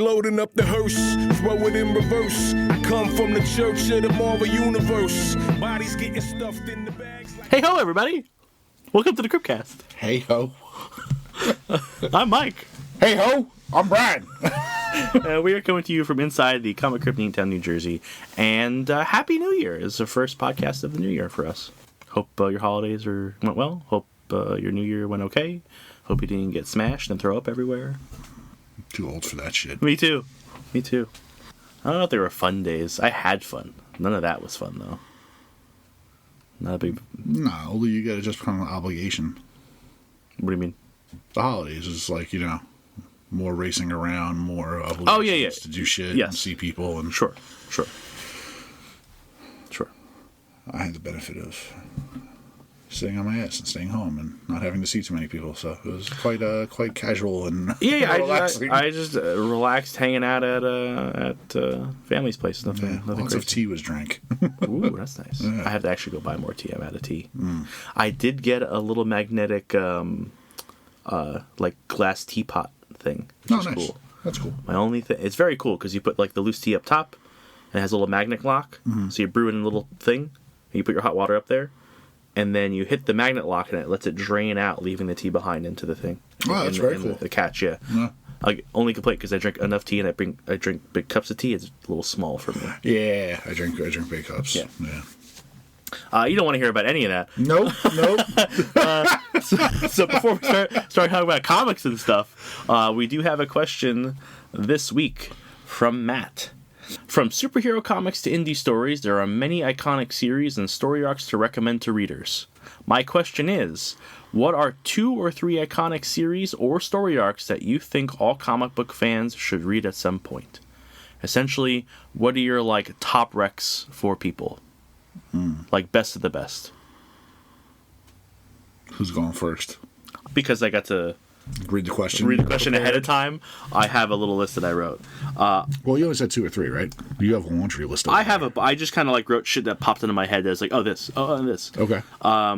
loading up the hearse, throw it in reverse. Come from the church of the Marvel Universe. Bodies getting stuffed in the bags. Hey ho, everybody! Welcome to the Cryptcast. Hey ho. I'm Mike. Hey ho, I'm Brian. We are coming to you from inside the Comic Crypt in Town, New Jersey. And Happy New Year! It's the first podcast of the new year for us. Hope your holidays went well. Hope your new year went okay. Hope you didn't get smashed and throw up everywhere. Too old for that shit. Me too. I don't know if they were fun days. I had fun. None of that was fun, though. Not a big... No, you gotta just become an obligation. What do you mean? The holidays is like, more racing around, more obligations to do shit and see people. And Sure. I had the benefit of sitting on my ass and staying home and not having to see too many people, so it was quite casual and relaxing. I just relaxed hanging out at family's place. Nothing lots crazy. of tea was drank. Ooh, that's nice. Yeah. I have to actually go buy more tea. I'm out of tea. I did get a little magnetic like glass teapot thing, which is nice. cool. That's cool. My only thing, it's very cool because you put like the loose tea up top and it has a little magnet lock, so you brew it in a little thing and you put your hot water up there. And then you hit the magnet lock, and it lets it drain out, leaving the tea behind into the thing. Oh, that's very cool. The catch, yeah. Only complaint because I drink enough tea, and I drink big cups of tea. It's a little small for me. Yeah, I drink big cups. Yeah. Yeah. You don't want to hear about any of that. Nope. So before we start talking about comics and stuff, we do have a question this week from Matt. From superhero comics to indie stories, there are many iconic series and story arcs to recommend to readers. My question is, what are 2 or 3 iconic series or story arcs that you think all comic book fans should read at some point? Essentially, what are your top recs for people? Like best of the best. Who's going first? Because I got to read the question ahead of time. I have a little list that I wrote. Well, you only said 2 or 3, right? You have a laundry list. I just kind of wrote shit that popped into my head. That's this, and this. Okay. I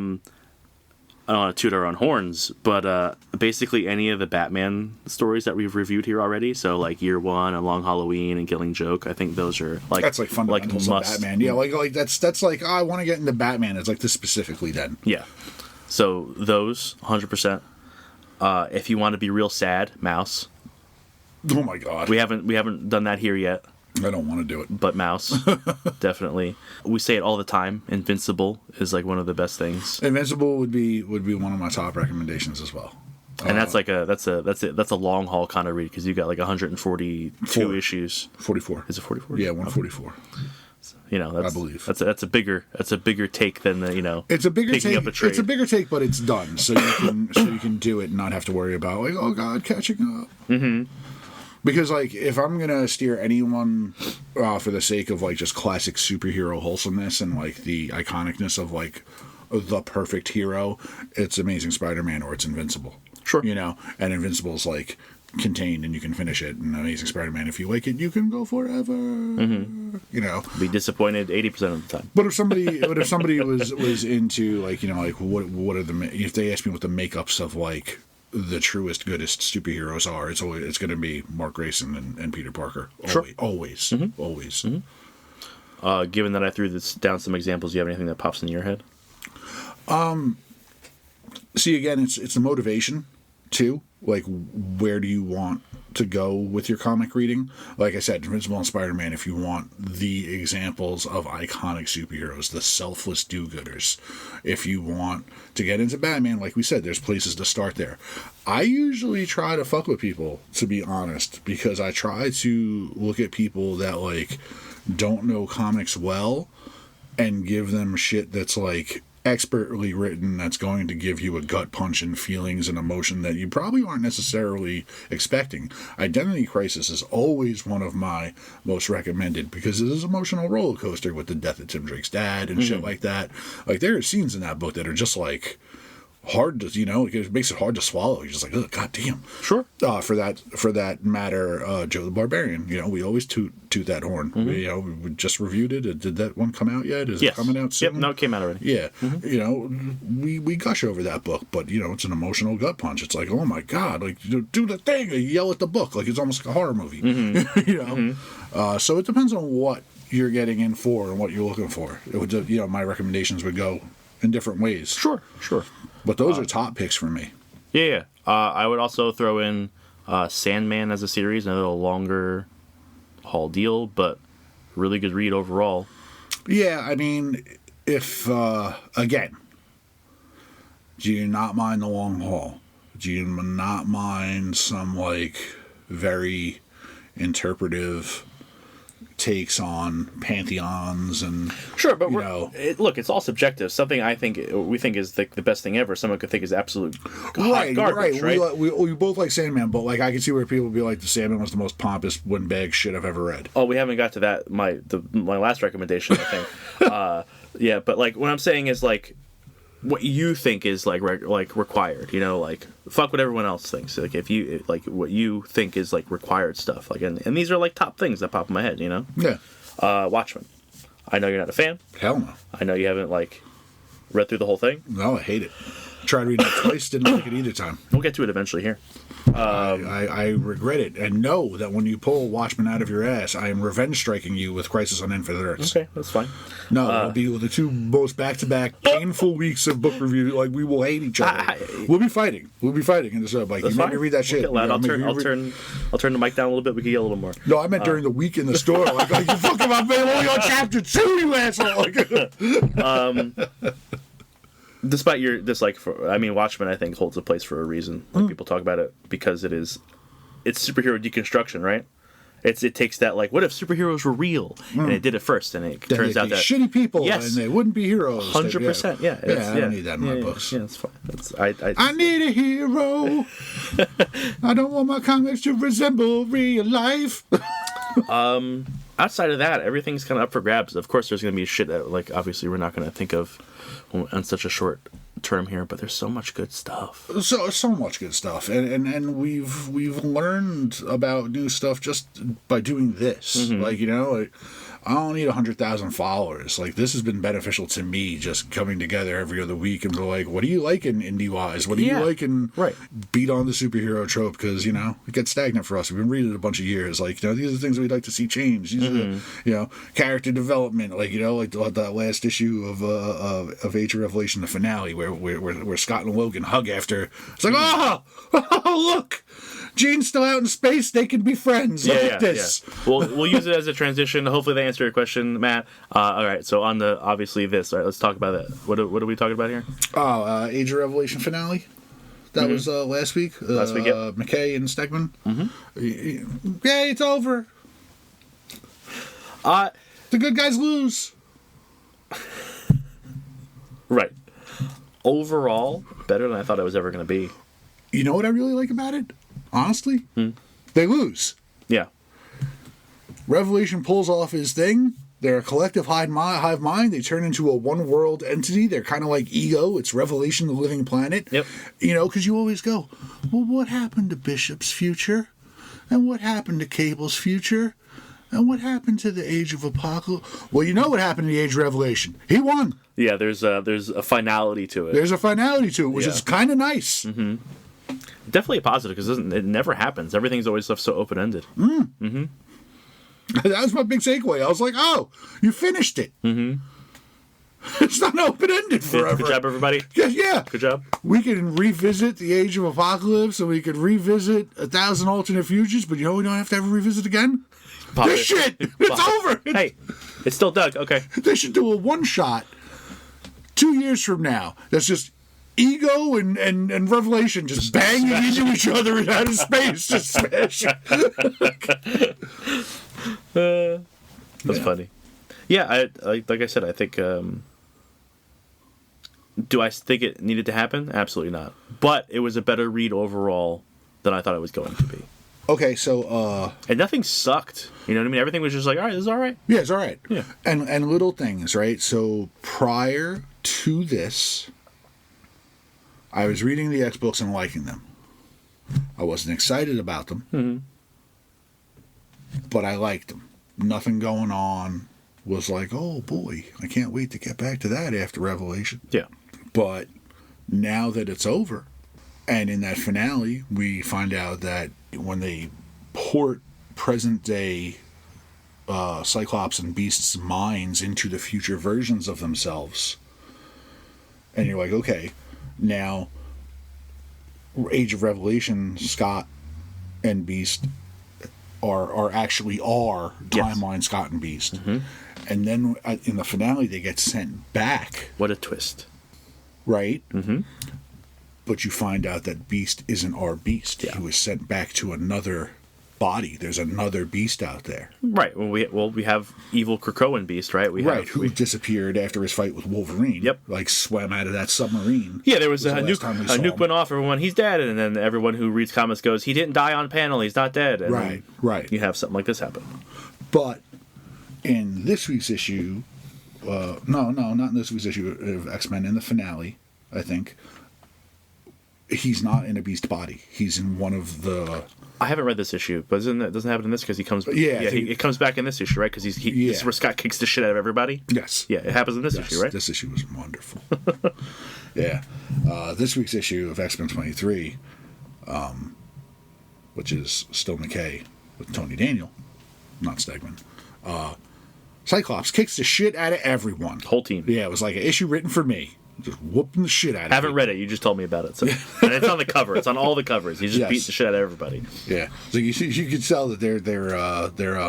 don't want to toot our own horns, but basically any of the Batman stories that we've reviewed here already. So Year One and Long Halloween and Killing Joke. I think those are that's fundamentals of Batman. Yeah, that's I want to get into Batman. It's this specifically then. Yeah. So those 100%. If you want to be real sad, Mouse. Oh my god. We haven't done that here yet. I don't want to do it. But Mouse, definitely. We say it all the time. Invincible is one of the best things. Invincible would be one of my top recommendations as well. And that's a long haul kind of read because you got 142 issues. 44. Is it 44? Yeah, 144. I believe that's a bigger take than it's a bigger picking take. Up a trade. It's a bigger take, but it's done, so you can do it and not have to worry about oh god, catching up. Mm-hmm. Because if I'm gonna steer anyone for the sake of just classic superhero wholesomeness and the iconicness of the perfect hero, it's Amazing Spider-Man or it's Invincible. Sure. And Invincible's contained and you can finish it, and Amazing Spider-Man, if you like it, you can go forever. Mm-hmm. Be disappointed 80% of the time. But if somebody was into what are if they ask me what the makeups of the truest, goodest superheroes are, it's going to be Mark Grayson and Peter Parker. Always. Mm-hmm. Always. Mm-hmm. Given that I threw down some examples, do you have anything that pops in your head? See, again, it's the motivation too. Where do you want to go with your comic reading? Like I said, Invincible and Spider-Man, if you want the examples of iconic superheroes, the selfless do-gooders. If you want to get into Batman, like we said, there's places to start there. I usually try to fuck with people, to be honest, because I try to look at people that, don't know comics well and give them shit that's, expertly written, that's going to give you a gut punch and feelings and emotion that you probably aren't necessarily expecting. Identity Crisis is always one of my most recommended because it is an emotional roller coaster with the death of Tim Drake's dad and shit like that. There are scenes in that book that are just hard to, it makes it hard to swallow. You're just like, oh, god damn. Sure. For that matter, Joe the Barbarian, we always toot that horn. Mm-hmm. We just reviewed it. Did that one come out yet? Is it coming out soon? Yep, no, it came out already. Yeah. Mm-hmm. We gush over that book, but it's an emotional gut punch. It's like, oh my god, like, do the thing. You yell at the book like it's almost like a horror movie. Mm-hmm. Mm-hmm. So it depends on what you're getting in for and what you're looking for. It would, my recommendations would go in different ways. Sure. But those are top picks for me. Yeah. I would also throw in Sandman as a series, another longer haul deal, but really good read overall. Yeah, I mean, if, again, do you not mind the long haul? Do you not mind some, like, very interpretive takes on pantheons and sure, but look, it's all subjective. Something we think is the best thing ever, someone could think is absolute garbage, right? We both like Sandman, but like I can see where people would be like, the Sandman was the most pompous windbag shit I've ever read. Oh, we haven't got to that. My last recommendation, I think. Yeah, but like what I'm saying is like what you think is like required, like fuck what everyone else thinks. Like if you like what you think is like required stuff, like and these are like top things that pop in my head, Yeah. Watchmen. I know you're not a fan. Hell no. I know you haven't like read through the whole thing. No, I hate it. Tried reading it twice, didn't like it either time. We'll get to it eventually here. I regret it, and know that when you pull Watchmen out of your ass, I am revenge striking you with Crisis on Infinite Earths. Okay, that's fine. No, it'll be the two most back-to-back painful weeks of book review. Like, we will hate each other. We'll be fighting in this. Like, you made me read that shit. I'll turn the mic down a little bit. We can get a little more. No, I meant during the week in the store. Like you fucking about me only on chapter 2, you asshole. Despite your dislike Watchmen, I think holds a place for a reason. Like people talk about it because it's superhero deconstruction, right? It takes that like, what if superheroes were real, and it did it first, and it turns out that shitty people, yes, and they wouldn't be heroes. 100%, yeah. I don't need that in my books. Yeah, it's fine. I need a hero. I don't want my comics to resemble real life. Outside of that, everything's kind of up for grabs. Of course, there's going to be shit that, like, obviously we're not going to think of on such a short term here, but there's so much good stuff. So much good stuff, and we've learned about new stuff just by doing this. Mm-hmm. Like, I don't need 100,000 followers. Like, this has been beneficial to me, just coming together every other week and be like, what do you like in indie-wise? What do you like in beat on the superhero trope? Because, it gets stagnant for us. We've been reading it a bunch of years. Like, these are the things we'd like to see change. These are the, character development. Like, like that last issue of Age of Revelation, the finale, where Scott and Logan hug after. It's like, oh, look! Jean's still out in space. They can be friends. Look at this. Yeah. We'll use it as a transition. Hopefully, they answer your question, Matt. All right. So on obviously this. All right. Let's talk about that. What are we talking about here? Age of Revelation finale. That was last week. Last week, yep. McKay and Stegman. Mm-hmm. Yeah, it's over. The good guys lose. Right. Overall, better than I thought it was ever going to be. You know what I really like about it? Honestly, they lose. Yeah. Revelation pulls off his thing. They're a collective hive mind. They turn into a one-world entity. They're kind of like Ego. It's Revelation, the living planet. Yep. Because you always go, well, what happened to Bishop's future? And what happened to Cable's future? And what happened to the Age of Apocalypse? Well, you know what happened to the Age of Revelation. He won. Yeah, there's a finality to it. There's a finality to it, which is kind of nice. Mm-hmm. Definitely a positive, because it never happens. Everything's always left so open-ended. Mm-hmm. That was my big takeaway. I was like, oh, you finished it. Mm-hmm. It's not open-ended forever. Good job, everybody. Yeah. Good job. We can revisit the Age of Apocalypse, and we could revisit 1,000 alternate futures, but we don't have to ever revisit again? This shit! It's over! Hey, it's still Doug. Okay. They should do a one-shot 2 years from now. That's just Ego and Revelation just banging into each other in outer space. Just smash. That's funny. Yeah, like I said, I think... do I think it needed to happen? Absolutely not. But it was a better read overall than I thought it was going to be. Okay, so... and nothing sucked. You know what I mean? Everything was just like, all right, this is all right. Yeah, it's all right. Yeah. And little things, right? So prior to this, I was reading the X books and liking them. I wasn't excited about them, but I liked them. Nothing going on. Was like, oh boy, I can't wait to get back to that after Revelation. Yeah. But now that it's over, and in that finale, we find out that when they port present day Cyclops and Beast's minds into the future versions of themselves, and you're like, okay, now Age of Revelation, Scott and Beast are actually timeline Scott and Beast. And then in the finale, they get sent back. What a twist. Right? But you find out that Beast isn't our Beast. Yeah. He was sent back to another body. There's another Beast out there. Right. Well, we have evil Krakoan Beast, right? Who disappeared after his fight with Wolverine. Yep. Like, swam out of that submarine. Yeah, there was a nuke went off, everyone, he's dead. And then everyone who reads comics goes, he didn't die on panel, he's not dead. And Right. You have something like this happen. But in this week's issue, no, not in this week's issue of X-Men, in the finale, I think, he's not in a Beast body. He's in one of the... I haven't read this issue, but doesn't happen in this because he comes... it comes back in this issue, right? Because this is where Scott kicks the shit out of everybody? Yes. Yeah, it happens in this issue, right? This issue was wonderful. Yeah. This week's issue of X-Men 23, which is still McKay with Tony Daniel, not Stegman, Cyclops kicks the shit out of everyone. Whole team. Yeah, it was like an issue written for me. Just whooping the shit out of Haven't read it. You just told me about it. So, and it's on the cover. It's on all the covers. He just beats the shit out of everybody. Yeah. So you can tell that they're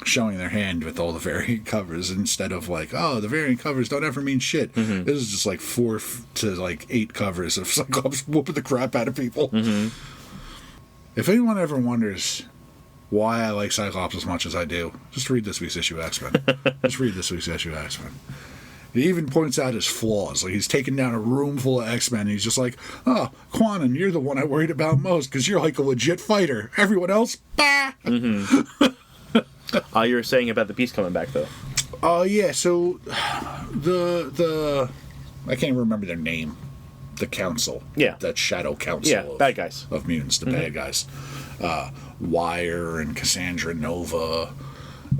showing their hand with all the variant covers instead of like, oh, the variant covers don't ever mean shit. This is just like 4 to 8 covers of Cyclops whooping the crap out of people. If anyone ever wonders why I like Cyclops as much as I do, just read this week's issue of X-Men. Just read this week's issue of X-Men. He even points out his flaws. Like, he's taking down a room full of X-Men, and he's just like, oh, Quanon, you're the one I worried about most, because you're like a legit fighter. Everyone else, bah! You're saying about the Beast coming back, though. Oh, yeah, so the I can't remember their name. The Council. Yeah. That Shadow Council. Bad guys. Of mutants, the bad guys. Wire and Cassandra Nova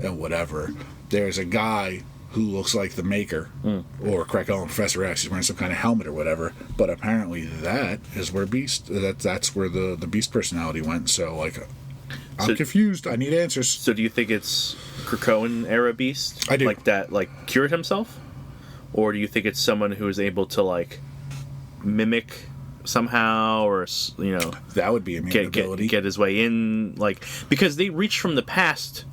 and whatever. There's a guy who looks like the Maker or Krakoa and Professor X. He's wearing some kind of helmet or whatever. But apparently that is where that's where the Beast personality went. So, like, I'm confused. I need answers. So do you think it's Krakoan era Beast? I do. Like that, like, cured himself? Or do you think it's someone who is able to, like, mimic somehow, or, you know, that would be a ability. Get his way in, like, because they reached from the past.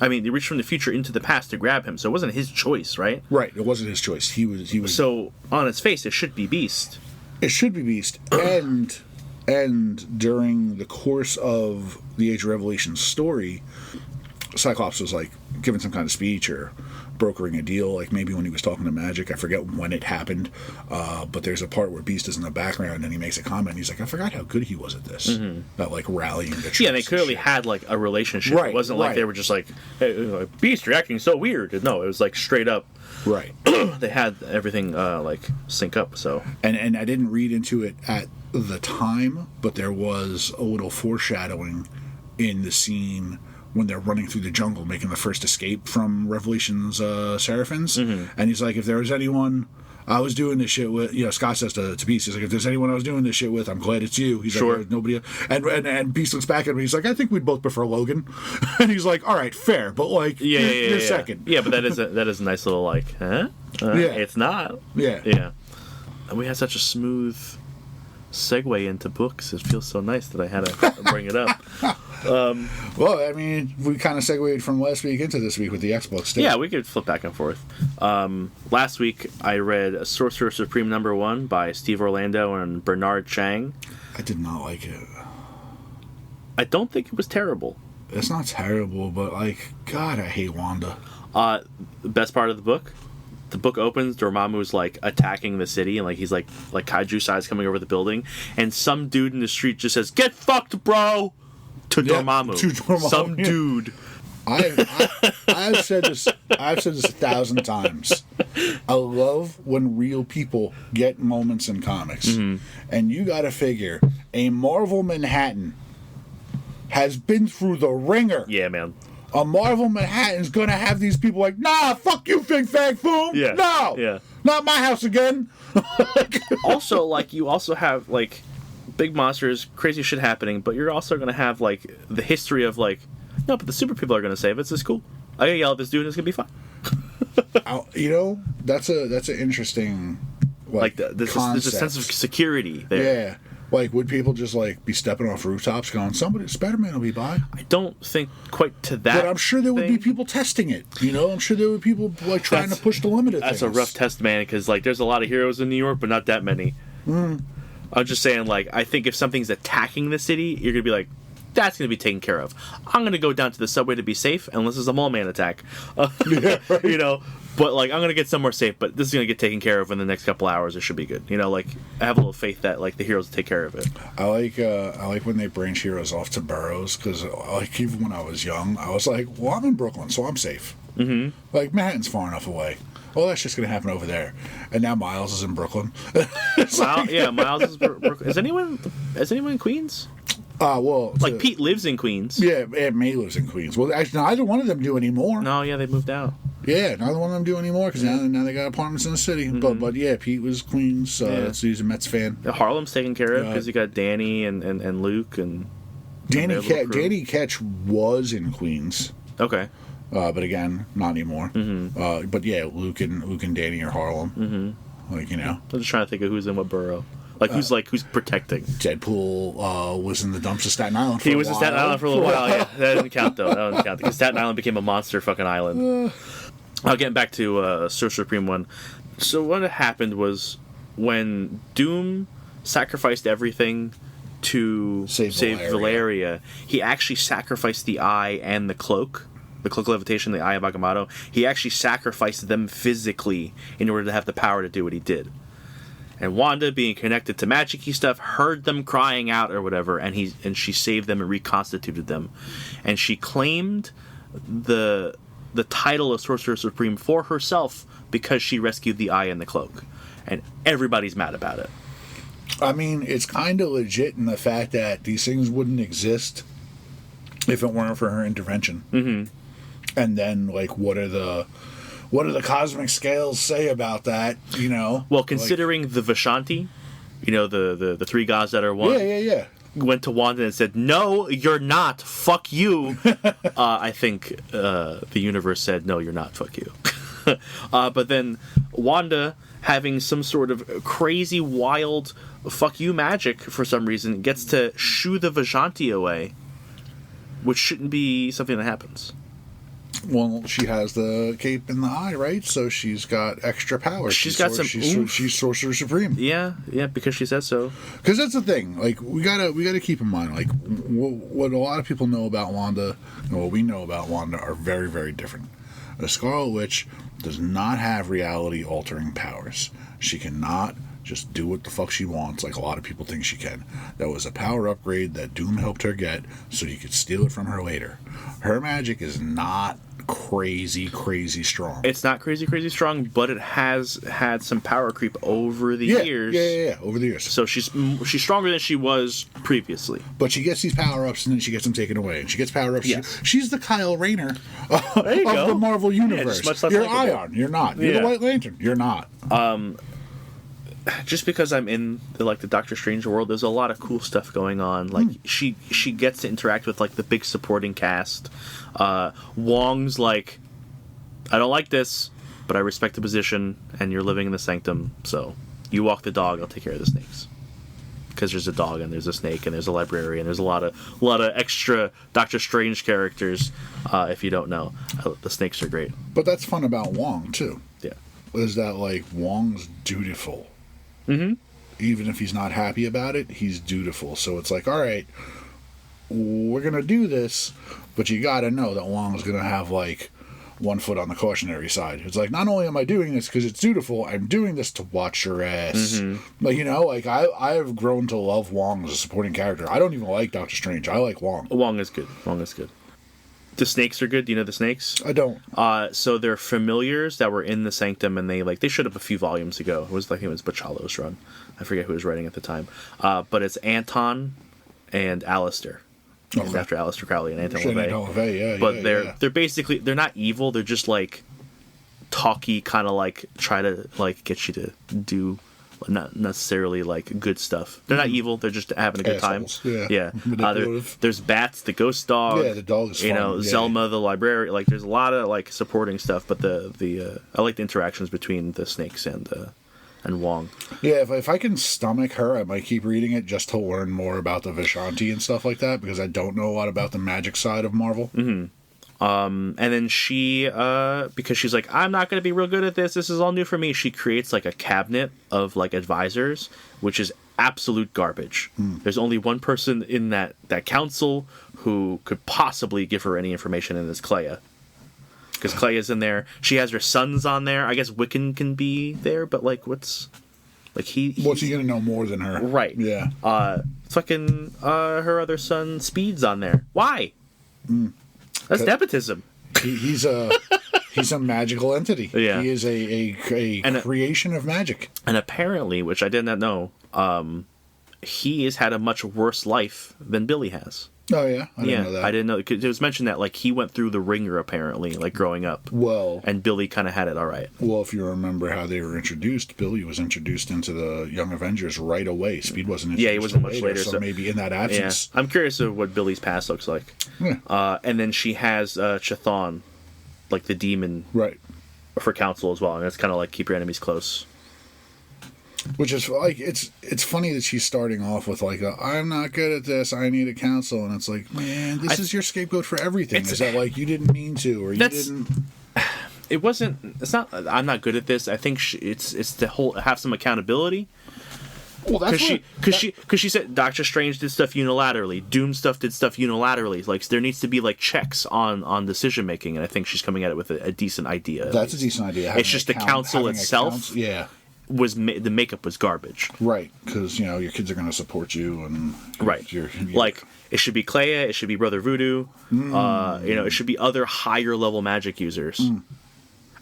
I mean, they reached from the future into the past to grab him, so it wasn't his choice, right? Right, it wasn't his choice. He was. So on its face, it should be Beast. It should be Beast, and during the course of the Age of Revelation story, Cyclops was like giving some kind of speech or brokering a deal, like maybe when he was talking to Magic. I forget when it happened, but there's a part where Beast is in the background and he makes a comment. He's like, I forgot how good he was at this, about like rallying the troops. Yeah, they clearly had like a relationship. Right, it wasn't like they were just like, hey, Beast, you're acting so weird. No, it was like straight up. Right. They had everything like sync up. So and I didn't read into it at the time, but there was a little foreshadowing in the scene when they're running through the jungle making the first escape from Revelation's Seraphins. And he's like, if there was anyone I was doing this shit with, you know, Scott says to Beast, he's like, if there's anyone I was doing this shit with, I'm glad it's you. He's like, nobody. And Beast looks back at me, he's like, I think we'd both prefer Logan. And he's like, all right, fair, but like, you're second. Yeah, but that is a nice little like, huh? It's not. Yeah. And we had such a smooth segue into books. It feels so nice that I had to bring it up. Well, I mean, we kind of segued from last week into this week with the X-Books too. Yeah, we could flip back and forth. Last week, I read Sorcerer Supreme #1 by Steve Orlando and Bernard Chang. I did not like it. I don't think it was terrible. It's not terrible, but like, God, I hate Wanda. The best part of the book opens, Dormammu's like attacking the city, and like he's like kaiju size coming over the building, and some dude in the street just says, "Get fucked, bro!" to Dormammu. To Dormammu. Some dude I've said this 1,000 times. I love when real people get moments in comics, and you got to figure a Marvel Manhattan has been through the ringer. Yeah, man. A Marvel Manhattan's gonna have these people like, nah, fuck you, Fig Fag Foom. Yeah. No. Yeah. Not my house again. Also, like, you also have, like, big monsters, crazy shit happening, but you're also going to have, like, the history of, like, no, but the super people are going to save it. It's just cool. I gotta yell at this dude and it's going to be fine. You know, that's an interesting, Like, there's a sense of security there. Yeah. Like, would people just, like, be stepping off rooftops going, Spider-Man will be by? I don't think quite to that. But I'm sure there would be people testing it. You know, I'm sure there would be people, like, trying to push the limit of things. That's a rough test, man, because, like, there's a lot of heroes in New York, but not that many. I'm just saying, like, I think if something's attacking the city, you're going to be like, that's going to be taken care of. I'm going to go down to the subway to be safe, unless it's a mall man attack. Yeah, right. You know? But, like, I'm going to get somewhere safe, but this is going to get taken care of in the next couple hours. It should be good. You know, like, I have a little faith that, like, the heroes will take care of it. I like when they branch heroes off to boroughs, because, like, even when I was young, I was like, well, I'm in Brooklyn, so I'm safe. Like, Manhattan's far enough away. Well, that's just going to happen over there. And now Miles is in Brooklyn. Miles is Brooklyn. Is anyone in Queens? Well, like, Pete lives in Queens. Yeah, Aunt May lives in Queens. Well, actually, neither one of them do anymore. No, yeah, they moved out. Yeah, neither one of them do anymore because now they got apartments in the city. But yeah, Pete was Queens, so he's a Mets fan. Harlem's taken care of because you got Danny and Luke and Danny Ketch was in Queens. Okay. But again, not anymore. But yeah, Luke and Danny are Harlem. Like, you know. I'm just trying to think of who's in what borough. Like, who's protecting? Deadpool was in the dumps of Staten Island for a while. He was in Staten Island for a little while, yeah. That doesn't count, though. That doesn't count. Because Staten Island became a monster fucking island. Getting back to Sorcerer Supreme 1. So what happened was when Doom sacrificed everything to save Valeria, he actually sacrificed the eye and the cloak. The Cloak of Levitation, the Eye of Agamotto. He actually sacrificed them physically in order to have the power to do what he did. And Wanda, being connected to magic-y stuff, heard them crying out or whatever, and she saved them and reconstituted them. And she claimed the title of Sorcerer Supreme for herself because she rescued the Eye and the Cloak. And everybody's mad about it. I mean, it's kind of legit in the fact that these things wouldn't exist if it weren't for her intervention. And then, like, what do the cosmic scales say about that? You know. Well, considering the Vishanti, you know, the three gods that are one. Yeah. Went to Wanda and said, "No, you're not. Fuck you." I think the universe said, "No, you're not. Fuck you." But then Wanda, having some sort of crazy, wild, fuck you magic for some reason, gets to shoo the Vishanti away, which shouldn't be something that happens. Well, she has the cape and the eye, right? So she's got extra power. She's got some oomph. She's Sorcerer Supreme. Yeah, because she says so. Because that's the thing. Like, we gotta keep in mind, like, what a lot of people know about Wanda and what we know about Wanda are very, very different. The Scarlet Witch does not have reality-altering powers. She cannot just do what the fuck she wants, like a lot of people think she can. That was a power upgrade that Doom helped her get so he could steal it from her later. Her magic is not crazy strong. It's not crazy strong, but it has had some power creep over the years. Yeah, over the years. So she's stronger than she was previously. But she gets these power-ups, and then she gets them taken away. And she gets power-ups. Yes. She's the Kyle Rayner of go. the Marvel Universe. Yeah, much less You're likable. Ion. You're not. You're the White Lantern. You're not. Just because I'm in the Doctor Strange world, there's a lot of cool stuff going on. Like she gets to interact with, like, the big supporting cast. Wong's like, I don't like this, but I respect the position, and you're living in the sanctum, so you walk the dog, I'll take care of the snakes. Because there's a dog and there's a snake and there's a librarian. There's a lot of extra Doctor Strange characters. If you don't know, the snakes are great. But that's fun about Wong too. Yeah, is that, like, Wong's dutiful. Even if he's not happy about it, he's dutiful. So it's like, all right, we're gonna do this, but you gotta know that Wong's gonna have, like, one foot on the cautionary side. It's like, not only am I doing this because it's dutiful, I'm doing this to watch your ass. Like, you know, like, I have grown to love Wong as a supporting character. I don't even like Doctor Strange. I like Wong. Wong is good. The snakes are good. Do you know the snakes? I don't. So they're familiars that were in the Sanctum, and they showed up a few volumes ago. It was Bachalo's run. I forget who was writing at the time. But it's Anton and Alistair. Named after Aleister Crowley and Anton LaVey. But they're basically, they're not evil. They're just like talky, kind of like try to like get you to do not necessarily like good stuff. They're not evil. They're just having a good Assholes. time. Yeah. There's Bats, the ghost dog. Yeah, the dog is fun. Zelma, the librarian. Like, there's a lot of like supporting stuff. But the I like the interactions between the snakes and Wong. Yeah, if I can stomach her, I might keep reading it just to learn more about the Vishanti and stuff like that, because I don't know a lot about the magic side of Marvel. Mm-hmm. And then she, because she's like, I'm not going to be real good at this. This is all new for me. She creates like a cabinet of like advisors, which is absolute garbage. There's only one person in that council who could possibly give her any information, and it's Clea. Because Clea's in there. She has her sons on there. I guess Wiccan can be there, but like, what's he gonna know more than her? Right. Yeah. Fucking her other son Speed's on there. Why? That's nepotism. He's a magical entity. Yeah. He is a creation of magic. And apparently, which I did not know, he has had a much worse life than Billy has. Oh yeah, I didn't know that. I didn't know, because it was mentioned that like he went through the ringer apparently, like growing up. Well, and Billy kind of had it all right. Well, if you remember how they were introduced, Billy was introduced into the Young Avengers right away. Speed wasn't introduced. Yeah, he wasn't much later. So maybe in that absence. Yeah. I'm curious of what Billy's past looks like. Yeah. And then she has Chthon, like the demon, right, for council as well, and it's kind of like keep your enemies close. Which is like, it's funny that she's starting off with like I'm not good at this, I need a counsel, and it's like, man, this is your scapegoat for everything. Is that like you didn't mean to, or you didn't? It wasn't. It's not. I'm not good at this. I think it's to have some accountability. Well, that's because she said Doctor Strange did stuff unilaterally, Doom stuff did stuff unilaterally. Like, there needs to be like checks on decision making, and I think she's coming at it with a decent idea. That's a decent idea. It's just the council itself. Yeah. The makeup was garbage, right? Because your kids are going to support you, and right. Like, it should be Clea, it should be Brother Voodoo, it should be other higher level magic users.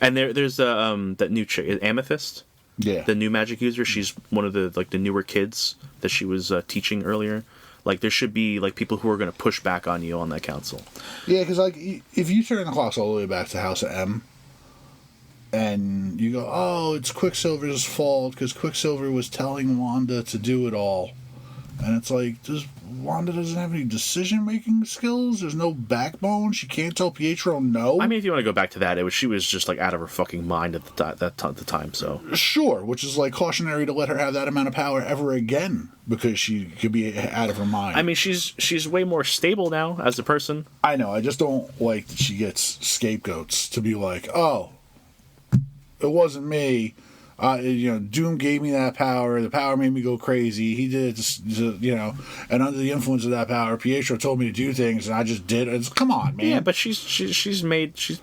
And there's that new chick, Amethyst, the new magic user. She's one of the newer kids that she was teaching earlier. Like, there should be like people who are going to push back on you on that council. Yeah, because like if you turn the clocks all the way back to House of M. And you go, oh, it's Quicksilver's fault because Quicksilver was telling Wanda to do it all. And it's like, Wanda doesn't have any decision-making skills? There's no backbone? She can't tell Pietro no? I mean, if you want to go back to that, she was just like out of her fucking mind at the time, so. Sure, which is like cautionary to let her have that amount of power ever again because she could be out of her mind. I mean, she's way more stable now as a person. I know, I just don't like that she gets scapegoats to be like, oh, it wasn't me. Doom gave me that power. The power made me go crazy. He did it, and under the influence of that power, Pietro told me to do things, and I just did it. Come on, man. Yeah, but she's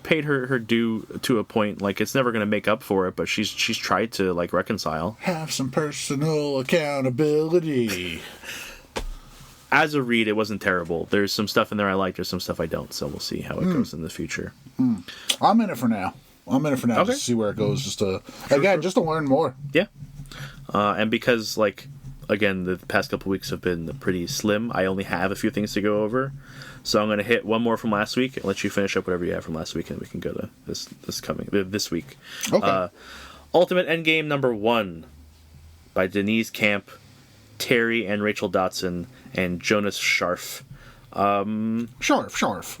paid her due to a point. Like, it's never going to make up for it, but she's tried to like reconcile. Have some personal accountability. As a read, it wasn't terrible. There's some stuff in there I like. There's some stuff I don't. So we'll see how it goes in the future. I'm in it for now. Okay. Just to see where it goes. Just to learn more. Yeah. And because, like, again, the past couple weeks have been pretty slim, I only have a few things to go over. So I'm going to hit one more from last week and let you finish up whatever you have from last week, and we can go to this week. Okay. Ultimate Endgame #1 by Denise Camp, Terry and Rachel Dotson, and Jonas Scharf. Scharf.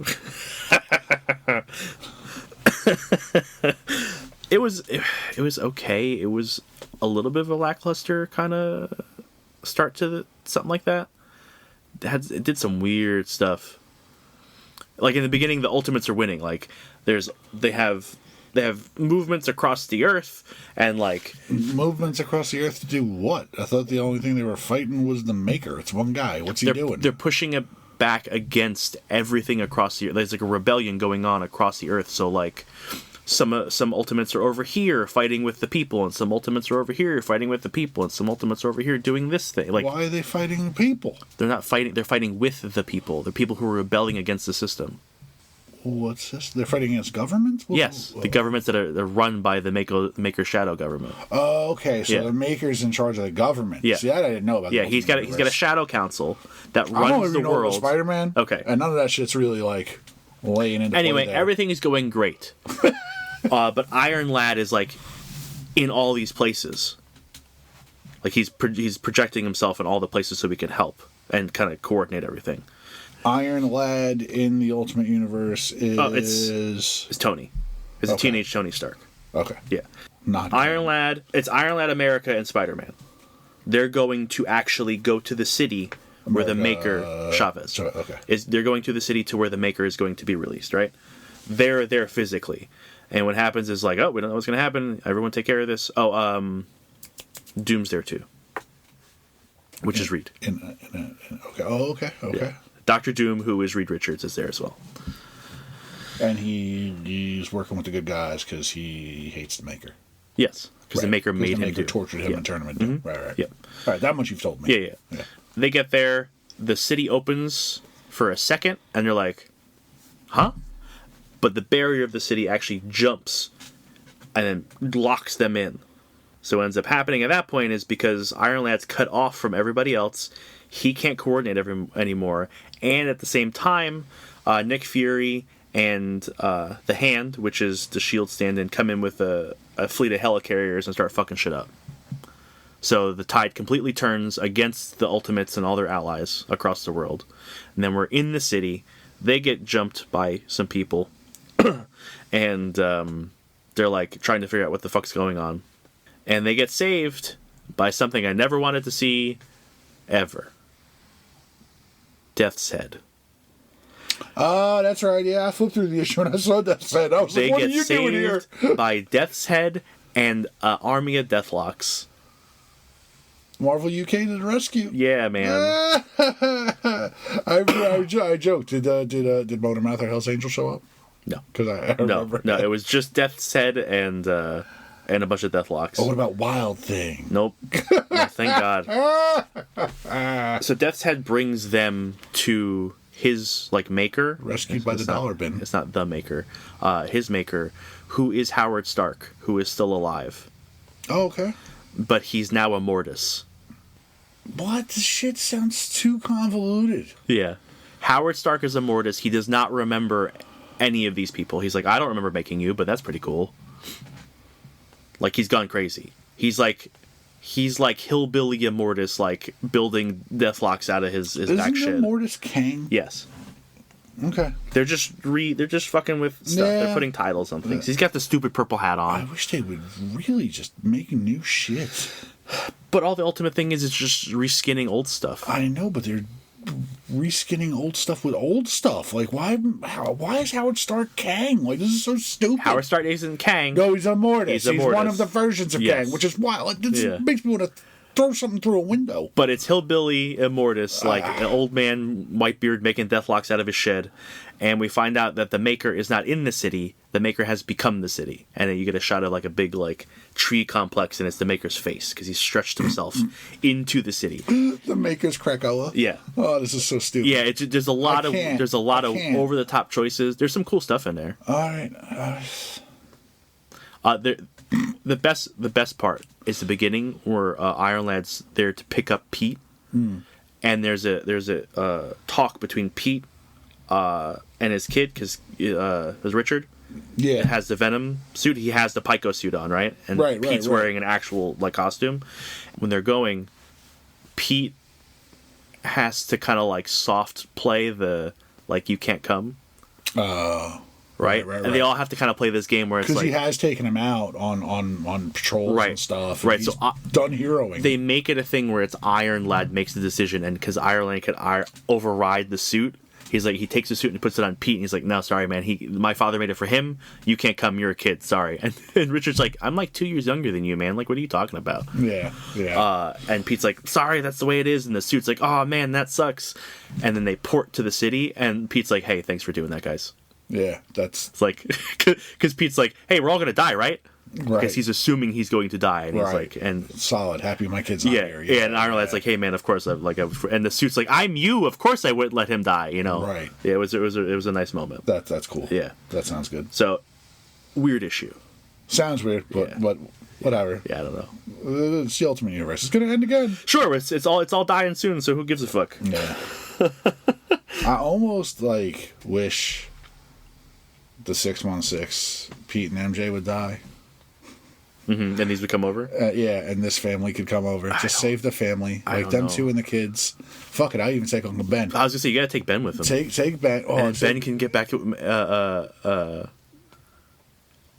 It was okay. It was a little bit of a lackluster kind of start to something like that. It did some weird stuff. Like, in the beginning, the Ultimates are winning. Like, they have movements across the Earth, and like movements across the Earth to do what? I thought the only thing they were fighting was the Maker. It's one guy. What's he doing? They're pushing it back against everything across the Earth. There's like a rebellion going on across the Earth. So like some Ultimates are over here fighting with the people, and some Ultimates are over here fighting with the people, and some Ultimates are over here doing this thing. Like, why are they fighting people? They're not fighting. They're fighting with the people. The people who are rebelling against the system. What's this? They're fighting against governments? Yes, the governments that are run by the Maker Shadow government. Oh, okay. So the Maker's in charge of the government. Yeah. See, that I didn't know about. Yeah, he's got a Shadow Council that I don't runs even the know world. about Spider-Man. Okay. And none of that shit's really like laying into Anyway, play there. everything is going great. But Iron Lad is like in all these places. Like he's projecting himself in all the places so we can help and kind of coordinate everything. Iron Lad in the Ultimate Universe is It's Tony. It's a teenage Tony Stark. okay. Yeah. Not Iron Lad. It's Iron Lad America and Spider-Man. They're going to actually go to the city where the Maker Chavez is. They're going to the city to where the Maker is going to be released. Right. They're there physically, and what happens is like, oh, we don't know what's going to happen. Everyone take care of this. Oh, Doom's there too, which is Reed. Okay. Oh, okay. Okay. Yeah. Dr. Doom, who is Reed Richards, is there as well. And he's working with the good guys because he hates the Maker. Yes, because the Maker made him do. Tortured him and turned him into. Right. Yeah. All right. That much you've told me. Yeah. They get there. The city opens for a second, and they're like, "Huh?" But the barrier of the city actually jumps and then locks them in. So what ends up happening at that point is because Iron Lad's cut off from everybody else, he can't coordinate anymore. And at the same time, Nick Fury and the Hand, which is the S.H.I.E.L.D. stand-in, come in with a fleet of helicarriers and start fucking shit up. So the tide completely turns against the Ultimates and all their allies across the world. And then we're in the city. They get jumped by some people. And they're like trying to figure out what the fuck's going on. And they get saved by something I never wanted to see ever. Death's Head. Oh, that's right. Yeah, I flipped through the issue and I saw Death's Head. I was They like, what get are you doing here? saved by Death's Head and Army of Deathlocks. Marvel UK to the rescue. Yeah, man. I joked. Did Mona Mouth or Hell's Angel show up? No. Because I remember. No, it was just Death's Head and a bunch of Deathlocks. Oh, what about Wild Thing? Nope. No, thank God. So Death's Head brings them to his Maker. Rescued by the dollar bin. It's not the Maker. His Maker, who is Howard Stark, who is still alive. Oh, okay. But he's now a Mortis. What? This shit sounds too convoluted. Yeah. Howard Stark is a Mortis. He does not remember any of these people. He's like, I don't remember making you, but that's pretty cool. He's gone crazy. He's like hillbilly Immortus, building Deathlocks out of his back shit. Isn't Mortis Kang? Yes. Okay. They're just fucking with stuff. Yeah. They're putting titles on things. He's got the stupid purple hat on. I wish they would really just make new shit. But all the ultimate thing is it's just reskinning old stuff. I know, but they're reskinning old stuff with old stuff. Why is Howard Stark Kang? This is so stupid. Howard Stark isn't Kang. No, he's a Mortis. He's Mortis. one of the versions of Kang, which is wild. It makes me want to throw something through a window. But it's hillbilly Immortus, an old man, Whitebeard, making Deathlocks out of his shed. And we find out that the Maker is not in the city. The Maker has become the city. And then you get a shot of a big tree complex, and it's the Maker's face because he's stretched himself into the city. The Maker's Krakoa. Yeah. Oh, this is so stupid. Yeah, there's a lot of over the top choices. There's some cool stuff in there. All right. The best part is the beginning where Iron Lad's there to pick up Pete, and there's a talk between Pete and his kid because Richard. Yeah. Has the Venom suit. He has the Pico suit on, right? And Pete's wearing an actual costume. When they're going, Pete has to kind of soft play the you can't come. Right? And they all have to kind of play this game where it's because he has taken him out on patrols and stuff. Right. He's done heroing. They make it a thing where it's Iron Lad makes the decision, and because Iron Lad can override the suit. He's he takes the suit and puts it on Pete, and he's like, no, sorry, man. My father made it for him. You can't come. You're a kid. Sorry. And Richard's like, I'm 2 years younger than you, man. What are you talking about? Yeah. And Pete's like, sorry, that's the way it is. And the suit's like, oh, man, that sucks. And then they port to the city, and Pete's like, hey, thanks for doing that, guys. Yeah, that's... It's because Pete's like, hey, we're all going to die, right? Right. Because he's assuming he's going to die, and he's Right. like, and solid, happy my kid's not yeah, here. yeah, and Iron Lad's like, hey man, of course, and the suit's like, I'm you, of course I wouldn't let him die, you know. Right. Yeah, it was a nice moment. That's cool. Yeah. That sounds good. So, weird issue. Sounds weird, but whatever. Yeah, I don't know. It's the Ultimate Universe. It's gonna end again. Sure, it's all dying soon, so who gives a fuck? Yeah. I almost wish the 616 Pete and MJ would die. Mm-hmm. And these would come over. Yeah, and this family could come over. Just save the family, them two and the kids. Fuck it, I'll even take Uncle Ben. I was gonna say, you gotta take Ben with him. Take Ben. Oh, and Ben can get back to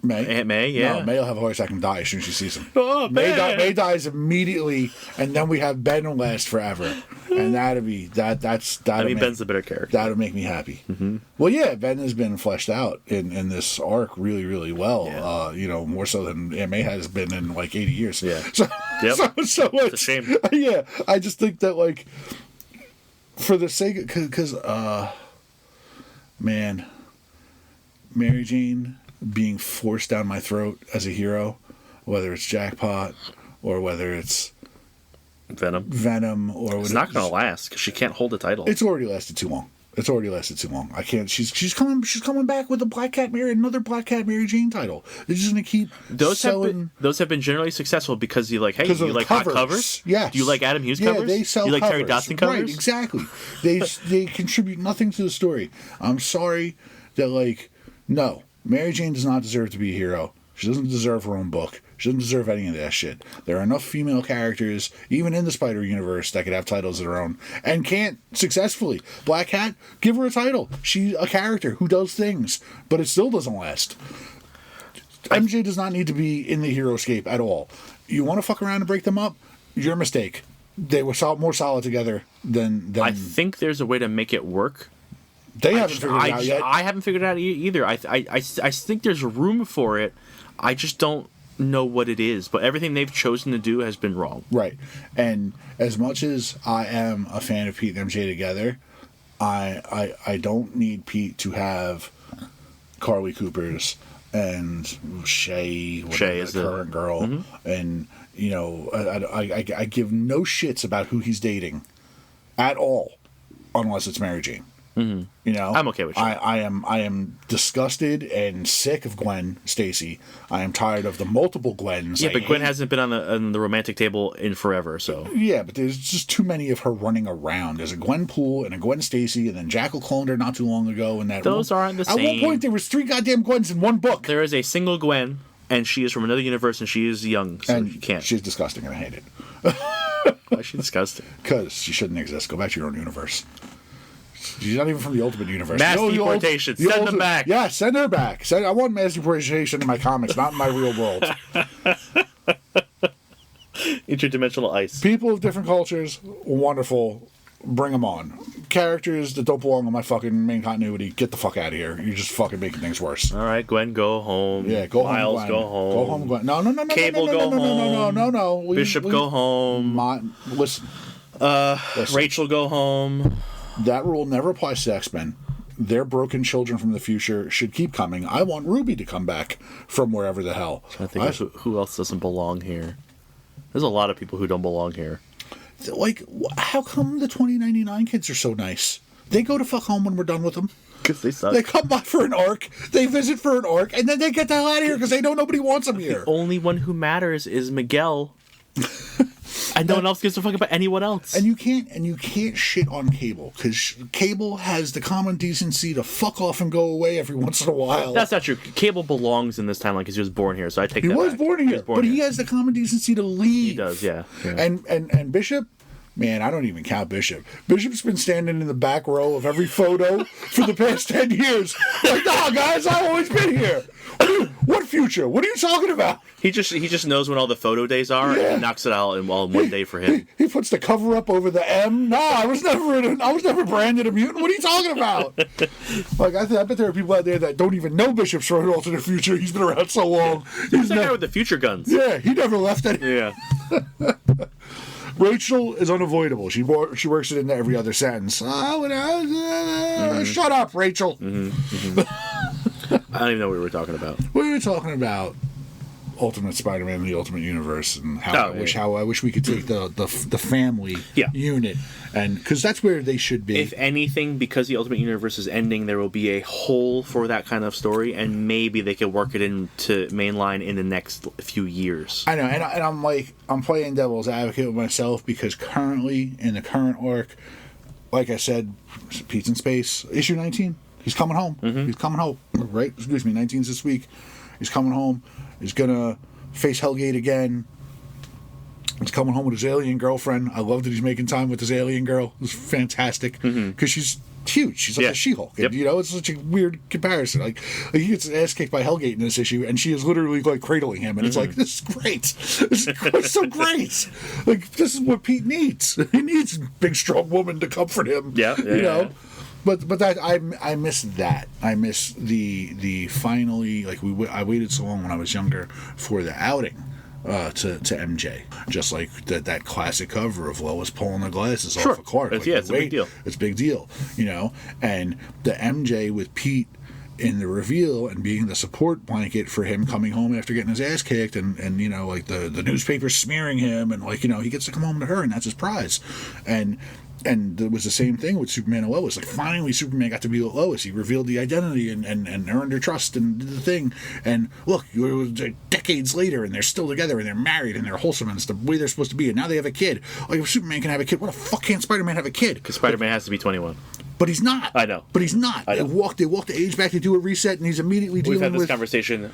May. Aunt May. Yeah, No, May will have a heart attack and die as soon as she sees him. Oh, Ben. May dies immediately, and then we have Ben last forever, and that'd be that's. I mean, Ben's the better character. That would make me happy. Mm-hmm. Well, yeah, Ben has been fleshed out in this arc really, really well. Yeah. More so than Aunt May has been in 80 years. Yeah. So, Yep. so It's a shame. Yeah, I just think that for the sake, because man, Mary Jane being forced down my throat as a hero, whether it's Jackpot or whether it's Venom, or it's not gonna last because she can't hold the title. It's already lasted too long. I can't. She's coming back with another Black Cat Mary Jane title. They're just gonna keep selling. Those have been generally successful because you like, hey, do you like hot covers? Yes. Do you like Adam Hughes covers? Yeah, they sell. Do you like covers. Terry Dodson covers? Right, exactly. They contribute nothing to the story. I'm sorry that no, Mary Jane does not deserve to be a hero. She doesn't deserve her own book. She doesn't deserve any of that shit. There are enough female characters, even in the Spider Universe, that could have titles of their own and can't successfully. Black Cat, give her a title. She's a character who does things, but it still doesn't last. MJ does not need to be in the Heroescape at all. You want to fuck around and break them up? Your mistake. They were more solid together than. I think there's a way to make it work. They haven't figured it out yet. I haven't figured it out either. I think there's room for it. I just don't know what it is. But everything they've chosen to do has been wrong. Right. And as much as I am a fan of Pete and MJ together, I don't need Pete to have Carly Cooper's and Shay is the current girl. Mm-hmm. And, I give no shits about who he's dating at all unless it's Mary Jane. Mm-hmm. I'm okay with you. I am disgusted and sick of Gwen Stacy. I am tired of the multiple Gwens. Yeah, but Gwen hasn't been on the romantic table in forever, so. Yeah, but there's just too many of her running around. There's a Gwen Poole and a Gwen Stacy, and then Jackal cloned her not too long ago. And those aren't the same. At one point, there was 3 goddamn Gwens in one book. There is a single Gwen, and she is from another universe, and she is young, so you can't. She's disgusting, and I hate it. Why is she disgusting? Because she shouldn't exist. Go back to your own universe. She's not even from the Ultimate Universe. Mass deportation. Send them back. Yeah, send her back. I want mass deportation in my comics, not in my real world. Interdimensional ice. People of different cultures, wonderful. Bring them on. Characters that don't belong in my fucking main continuity, get the fuck out of here. You're just fucking making things worse. All right, Gwen, go home. Yeah, go Miles, home. Miles, go home. Go home, Gwen. No. Cable, go home. No. Bishop, go home. Listen. Rachel, go home. That rule never applies to X-Men. Their broken children from the future should keep coming. I want Ruby to come back from wherever the hell. I think who else doesn't belong here? There's a lot of people who don't belong here. How come the 2099 kids are so nice? They go to fuck home when we're done with them. Because they suck. They come by for an arc, they visit for an arc, and then they get the hell out of here because they know nobody wants them here. The only one who matters is Miguel. And no one else gives a fuck about anyone else. And you can't shit on Cable because Cable has the common decency to fuck off and go away every once in a while. That's not true. Cable belongs in this timeline because he was born here, so I take that back. He was born here, but he has the common decency to leave. He does, yeah. And Bishop, man, I don't even count Bishop. Bishop's been standing in the back row of every photo for the past 10 years. Like, nah, guys, I've always been here. What future? What are you talking about? He just knows when all the photo days are and he knocks it out in one day for him. He puts the cover up over the M. Nah, I was never branded a mutant. What are you talking about? I bet there are people out there that don't even know Bishop's from an alternate future. He's been around so long. He's that guy with the future guns. Yeah, he never left it. Yeah. Rachel is unavoidable. She works it into every other sentence. Shut up, Rachel. I don't even know what we were talking about. We were talking about Ultimate Spider-Man, the Ultimate Universe, and how I wish we could take the family unit, and because that's where they should be. If anything, because the Ultimate Universe is ending, there will be a hole for that kind of story, and maybe they could work it into mainline in the next few years. I know, and I'm playing devil's advocate with myself because currently in the current arc, like I said, Pete's in Space, issue 19. He's coming home. Mm-hmm. He's coming home. Right? Excuse me. 19's this week. He's coming home. He's gonna face Hellgate again. He's coming home with his alien girlfriend. I love that he's making time with his alien girl. It's fantastic because she's huge. She's like a She-Hulk. Yep. And, it's such a weird comparison. Like he gets his ass kicked by Hellgate in this issue, and she is literally like cradling him, and it's like, this is great. This is so great. Like this is what Pete needs. He needs a big, strong woman to comfort him. Yeah. You know. But that I miss that. I miss the finally, like I waited so long when I was younger for the outing to MJ, just like that classic cover of Lois pulling the glasses off of Clark. It's a big deal. It's a big deal, and the MJ with Pete in the reveal and being the support blanket for him coming home after getting his ass kicked, and like the newspaper smearing him, and he gets to come home to her, and that's his prize, And it was the same thing with Superman and Lois. Like, finally, Superman got to be with Lois. He revealed the identity and earned her trust and did the thing. And look, it was decades later, and they're still together, and they're married, and they're wholesome, and it's the way they're supposed to be. And now they have a kid. Like, if Superman can have a kid, what the fuck can't Spider-Man have a kid? Because Spider-Man has to be 21. But he's not. I know. But he's not. They walk the age back to do a reset, and he's immediately dealing with... We've had this conversation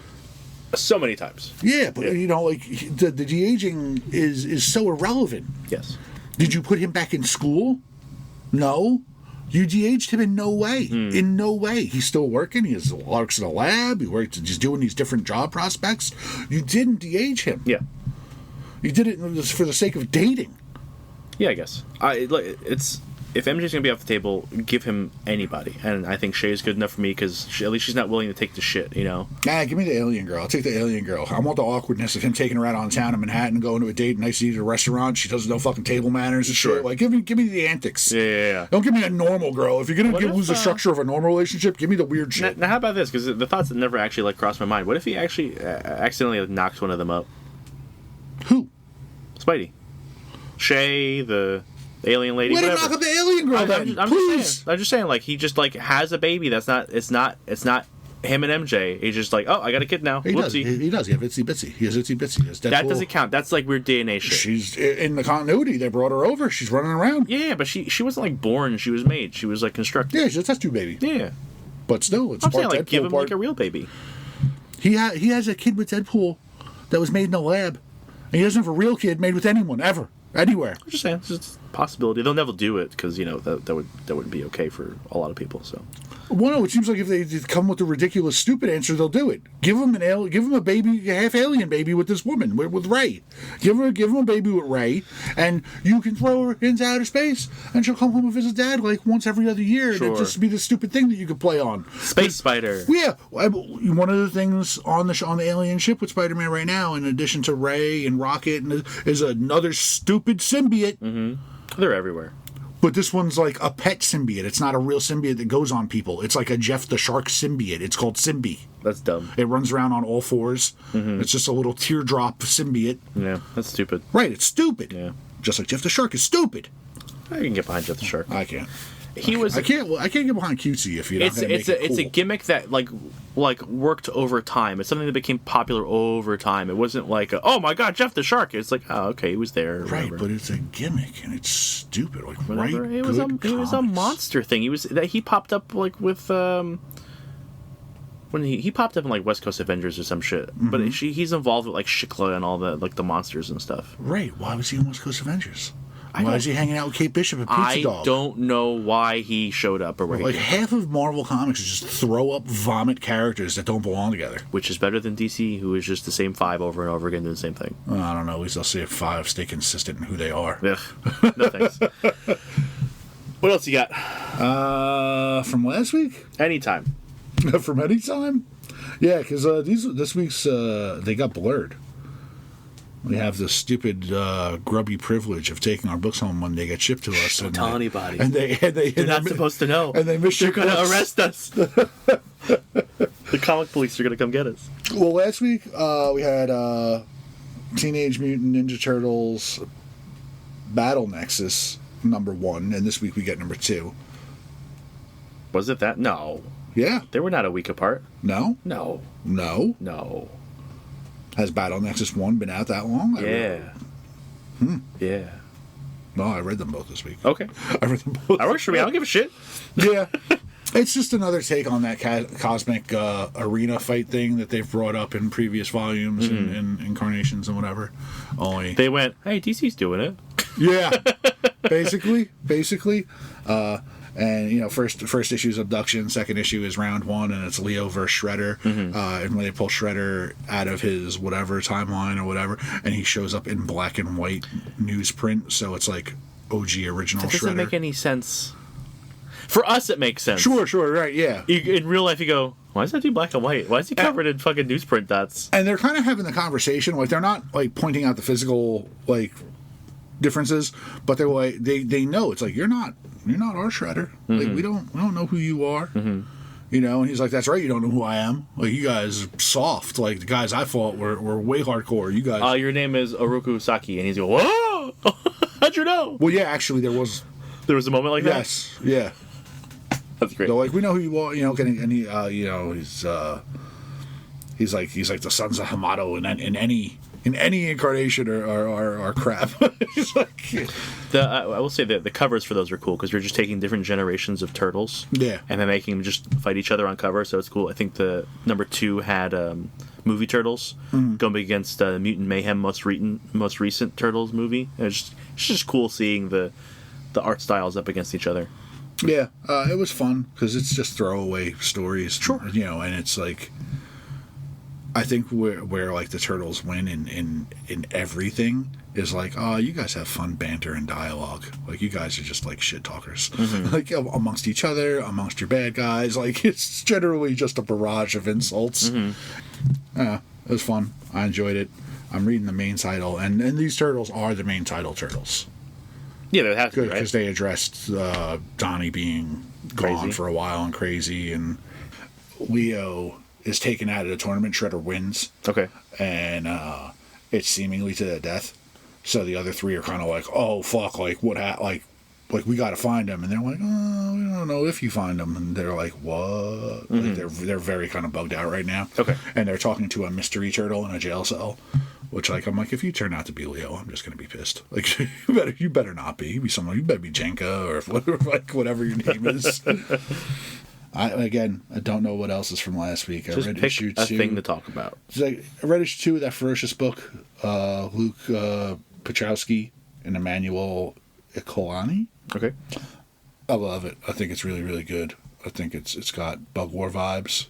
so many times. Yeah, but, the de-aging is so irrelevant. Yes. Did you put him back in school? No. You de-aged him in no way. In no way. He's still working. He works in a lab. He's doing these different job prospects. You didn't de-age him. Yeah. You did it for the sake of dating. Yeah, I guess. If MJ's going to be off the table, give him anybody. And I think Shay's good enough for me because at least she's not willing to take the shit, Nah, give me the alien girl. I'll take the alien girl. I want the awkwardness of him taking her out on town in Manhattan, going to a date, nice to eat at a restaurant. She doesn't know fucking table manners and shit. Like, give me the antics. Yeah. Don't give me a normal girl. If you're going to lose the structure of a normal relationship, give me the weird shit. Now how about this? Because the thoughts that never actually crossed my mind. What if he actually accidentally knocked one of them up? Who? Spidey. Shay, the alien lady. Let him knock up the alien girl then, please. I'm just saying, like, he just like has a baby. It's not him and MJ. He's just like, oh, I got a kid now. He does. He has Itsy Bitsy. He has Itsy Bitsy. That doesn't count. That's like weird DNA shit. She's in the continuity. They brought her over. She's running around. Yeah, but she wasn't like born. She was made. She was like constructed. Yeah, she's a test tube baby. Yeah, but still, it's I'm part saying, like, Deadpool, give him like a real baby. He has a kid with Deadpool that was made in a lab. And he doesn't have a real kid made with anyone ever. Anywhere. I'm just saying, it's just a possibility. They'll never do it because that would be okay for a lot of people. So, well, no, it seems like if they come with a ridiculous, stupid answer, they'll do it. Give him a baby, a half alien baby with this woman, with Ray. Give him a baby with Ray, and you can throw her into outer space, and she'll come home and visit Dad like once every other year. Sure. It'd just be the stupid thing that you could play on. Space Spider. Yeah, one of the things on the alien ship with Spider-Man right now, in addition to Ray and Rocket, is another stupid symbiote. Mm-hmm. They're everywhere. But this one's like a pet symbiote. It's not a real symbiote that goes on people. It's like a Jeff the Shark symbiote. It's called Symbi. That's dumb. It runs around on all fours. Mm-hmm. It's just a little teardrop symbiote. Yeah, that's stupid. Right, it's stupid. Yeah. Just like Jeff the Shark is stupid. I can get behind Jeff the Shark. I can't. I can't get behind cutesy if you're not going to make it cool. It's a gimmick that like worked over time. It's something that became popular over time. It wasn't like oh my god, Jeff the Shark. It's like, oh, okay, he was there. Right, but it's a gimmick and it's stupid. Like whatever. It was a monster thing. He popped up like with when he popped up in like West Coast Avengers or some shit. Mm-hmm. But he's involved with like Shikla and all the like the monsters and stuff. Right. Why was he in West Coast Avengers? Why is he hanging out with Kate Bishop and Pizza Dog? I don't know why he showed up or where he came. Half of Marvel Comics is just throw up vomit characters that don't belong together. Which is better than DC, who is just the same 5 over and over again doing the same thing. Well, I don't know. At least I'll see if 5 stay consistent in who they are. Ugh. No thanks. What else you got? From last week? Anytime. From anytime? Yeah, because this week's they got blurred. We have the stupid grubby privilege of taking our books home when they get shipped to us. Don't tell anybody. They're not supposed to know. And they They're going to arrest us. The comic police are gonna come get us. Well, last week we had Teenage Mutant Ninja Turtles Battle Nexus #1, and this week we get #2. Was it that? No. Yeah. They were not a week apart. No? No. No? Has Battle Nexus 1 been out that long? Yeah. Yeah. No, I read them both this week. Okay. I read them both. That works for me. I don't give a shit. Yeah. It's just another take on that cosmic arena fight thing that they've brought up in previous volumes and incarnations and whatever. Only They went, hey, DC's doing it. yeah, basically. And you know, first issue is Abduction, second issue is Round 1, and it's Leo versus Shredder. And when they pull Shredder out of his whatever timeline or whatever, and he shows up in black and white newsprint, so it's like OG original That Shredder. doesn't make any sense. For us, it makes sense. Sure, right, yeah. In real life, you go, why is that dude black and white? Why is he covered in fucking newsprint dots? And they're kind of having the conversation, like they're not like pointing out the physical like differences, but they're like they know it's like you're not our Shredder. Like we don't know who you are. You know, and he's like, that's right, you don't know who I am. Like you guys are soft. Like the guys I fought were way hardcore. You guys Your name is Oroku Saki, and he's going, whoa! How'd you know? Well, yeah, actually there was a moment like that? yes, yeah. That's great. They're like, we know who you are, you know, and he you know, he's like the sons of Hamato in any incarnation are crap. He's like, I will say that the covers for those are cool because you're just taking different generations of turtles, Yeah. and then making them just fight each other on cover. So it's cool. I think the #2 had movie turtles going against Mutant Mayhem most recent Turtles movie. And it's just cool seeing the art styles up against each other. yeah, it was fun because it's just throwaway stories, Sure. You know, and it's like, I think where like the Turtles win in everything is like, oh, you guys have fun banter and dialogue. Like you guys are just like shit talkers, like amongst each other, amongst your bad guys. Like it's generally just a barrage of insults. It was fun. I enjoyed it. I'm reading the main title, and these turtles are the main title turtles. Yeah, they have to, Good, right? because they addressed Donnie being gone Crazy. for a while and crazy, and Leo is taken out of the tournament. Shredder wins, Okay. and it's seemingly to the death. So the other three are kind of like, "Oh fuck! Like what? Like we got to find him." And they're like, "Oh, we don't know if you find him." And they're like, "What?" Like they're very kind of bugged out right now. Okay. And they're talking to a mystery turtle in a jail cell. Which, like, I'm like, if you turn out to be Leo, I'm just gonna be pissed. Like, you better not be. You be someone. You better be Jenka or whatever your name is. I don't know what else is from last week. Just I read pick issue 2. a thing to talk about. It's like, I read issue 2 of that Ferocious book. Luke Pachowski and Emmanuel Ikolani. Okay. I love it. I think it's really, really good. I think it's got Bug War vibes,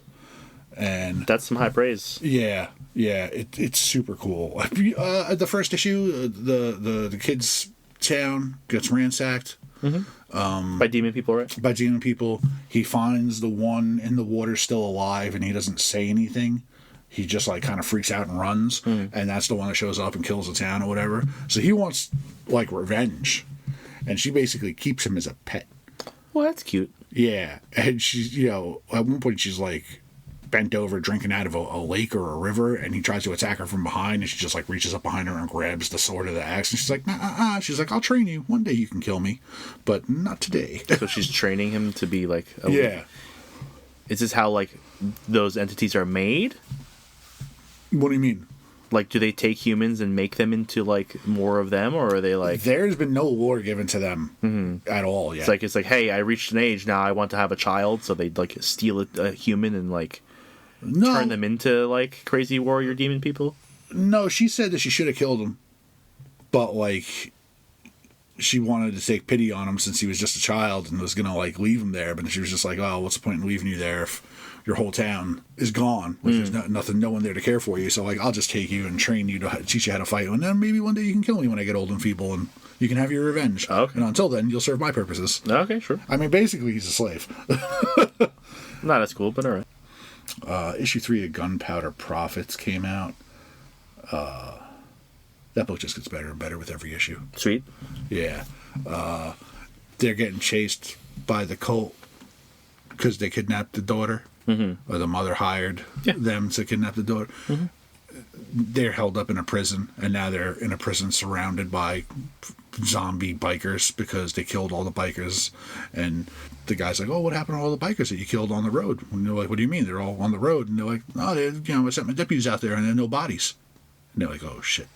and That's some high praise. yeah, it's super cool. The first issue, the kids' town gets ransacked By demon people, right? by demon people. He finds the one in the water still alive, and he doesn't say anything. He just like kind of freaks out and runs, and that's the one that shows up and kills the town or whatever. So he wants like revenge, and she basically keeps him as a pet. Well, that's cute. Yeah, and she's, you know, at one point she's like bent over drinking out of a lake or a river, and he tries to attack her from behind, and she just like reaches up behind her and grabs the sword or the axe, and she's like, nah. She's like, I'll train you. One day you can kill me, but not today. So she's training him to be like a Yeah. Is this how like those entities are made? What do you mean? Like, do they take humans and make them into like more of them, or are they like? There's been no lore given to them at all yet. It's like, hey, I reached an age now. I want to have a child, so they'd like steal a human and like turn them into like crazy warrior demon people. No, she said that she should have killed him, but like she wanted to take pity on him since he was just a child and was gonna like leave him there. But she was just like, oh, what's the point in leaving you there if your whole town is gone? Like, there's no one there to care for you. So like, I'll just take you and train you to teach you how to fight, and then maybe one day you can kill me when I get old and feeble, and you can have your revenge. Okay. And until then, you'll serve my purposes. Okay, sure. I mean, basically, he's a slave. Not as cool, but all right. Issue 3 of Gunpowder Prophets came out. That book just gets better and better with every issue. Sweet. Yeah. They're getting chased by the cult because they kidnapped the daughter or the mother hired them to kidnap the daughter. They're held up in a prison, and now they're in a prison surrounded by zombie bikers because they killed all the bikers. And the guy's like, "Oh, what happened to all the bikers that you killed on the road?" And they're like, "What do you mean? They're all on the road." And they're like, "Oh, I sent my deputies out there, and there are no bodies." And they're like, "Oh shit."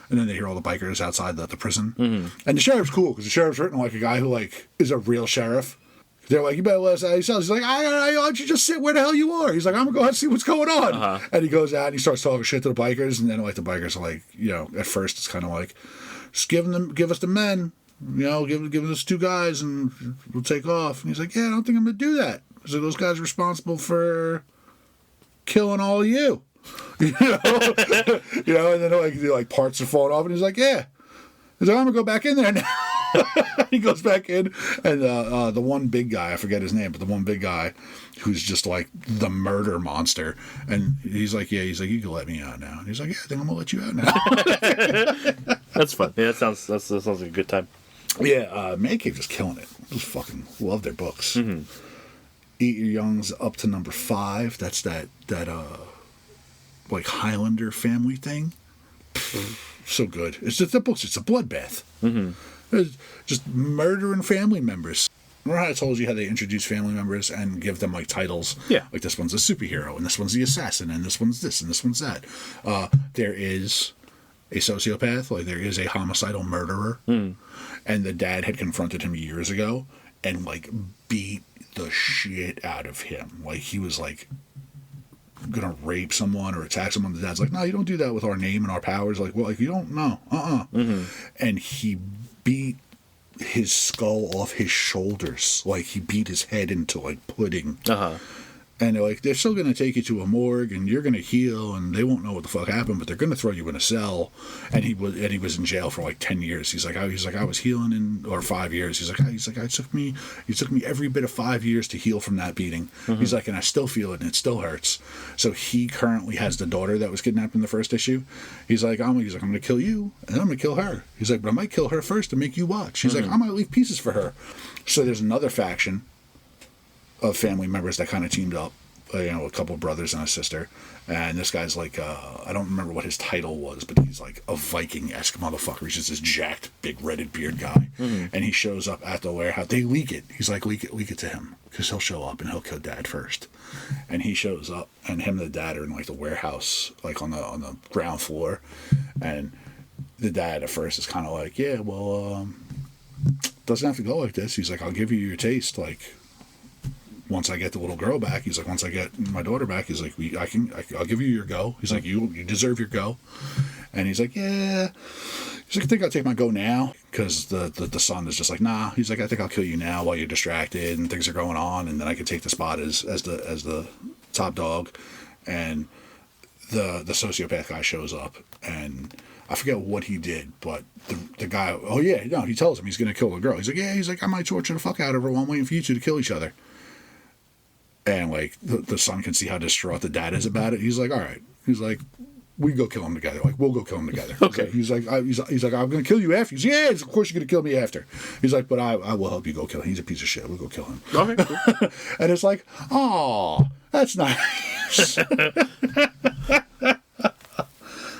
And then they hear all the bikers outside the prison. And the sheriff's cool because the sheriff's written like a guy who like is a real sheriff. They're like, "You better let us out of your cells." He's like, why don't you just sit where the hell you are? He's like, "I'm going to go out and see what's going on." And he goes out and he starts talking shit to the bikers. And then like the bikers are like, at first it's kind of like, "Just give us the men, give us 2 guys and we'll take off." And he's like, "Yeah, I don't think I'm going to do that. So those guys are responsible for killing all of you." And then like parts are falling off, and he's like, "Yeah." He's like, "I'm gonna go back in there now." He goes back in, and the one big guy, I forget his name, but the one big guy who's just like the murder monster, and he's like, "Yeah," he's like, "You can let me out now." And he's like, "Yeah, I think I'm gonna let you out now." That's fun. Yeah, that sounds like a good time. Yeah, Man Cave just killing it. Just fucking love their books. Eat Your Young's up to number 5. That's that like Highlander family thing. So good. It's just the books. It's a bloodbath. It's just murdering family members. Remember how I told you how they introduce family members and give them like titles? Yeah. Like this one's a superhero, and this one's the assassin, and this one's this, and this one's that. There is a sociopath, like there is a homicidal murderer, and the dad had confronted him years ago and like beat the shit out of him. Like he was like gonna rape someone or attack someone. The dad's like, "No, you don't do that with our name and our powers." Like, well, like you don't know. And he beat his skull off his shoulders. Like he beat his head into like pudding. And they're like, "They're still gonna take you to a morgue and you're gonna heal and they won't know what the fuck happened, but they're gonna throw you in a cell." And he was in jail for like 10 years. He's like, I was healing or 5 years. He's like, it took me every bit of 5 years to heal from that beating. He's like, and I still feel it and it still hurts. So he currently has the daughter that was kidnapped in the first issue. He's like, I'm gonna kill you and then I'm gonna kill her. He's like, but I might kill her first to make you watch. He's like, I might leave pieces for her. So there's another faction of family members that kind of teamed up, a couple of brothers and a sister, and this guy's like, I don't remember what his title was, but he's like a Viking-esque motherfucker. He's just this jacked, big, redded beard guy, and he shows up at the warehouse. They leak it. He's like, leak it to him, because he'll show up and he'll kill Dad first. And he shows up, and him and the dad are in like the warehouse, like on the ground floor, and the dad at first is kind of like, "Yeah, well, doesn't have to go like this." He's like, "I'll give you your taste, like, once I get the little girl back." He's like, "Once I get my daughter back," he's like, I'll give you your go." He's like, you deserve your go. And he's like, "Yeah." He's like, "I think I'll take my go now," because the son is just like, "Nah." He's like, "I think I'll kill you now while you're distracted and things are going on, and then I can take the spot as the top dog." And the sociopath guy shows up, and I forget what he did, but the guy, he tells him he's going to kill the girl. He's like, "Yeah," he's like, "I might torture the fuck out of her while I'm waiting for you two to kill each other." And like the son can see how distraught the dad is about it. He's like, "All right." He's like, "We go kill him together. Like, we'll go kill him together." Okay. He's like, "I'm going to kill you after." He's like, "Yeah, of course you're going to kill me after." He's like, "But I will help you go kill him. He's a piece of shit. We'll go kill him." Okay. Cool. And it's like, "Oh, that's nice."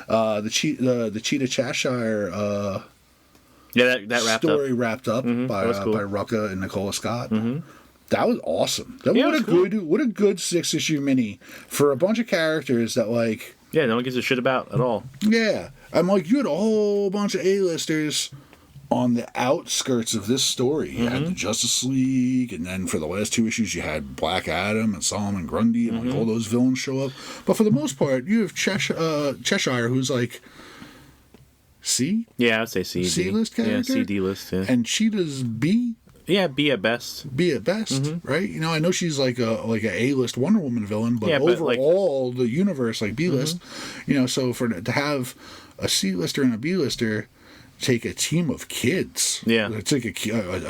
The Cheetah Cheshire that wrapped story up. wrapped up by cool. by Rucka and Nicola Scott. That was awesome. What a good 6-issue mini for a bunch of characters that like. Yeah, no one gives a shit about at all. Yeah, I'm like, you had a whole bunch of A-listers on the outskirts of this story. You had the Justice League, and then for the last 2 issues, you had Black Adam and Solomon Grundy, and like all those villains show up. But for the most part, you have Cheshire, who's like C. Yeah, I'd say C. C-list character. Yeah, C-D list. Yeah. And Cheetah's B. Yeah, B at best. B at best, right? I know she's like a A-list Wonder Woman villain, but overall the universe like B-list. So to have a C-lister and a B-lister take a team of kids, take a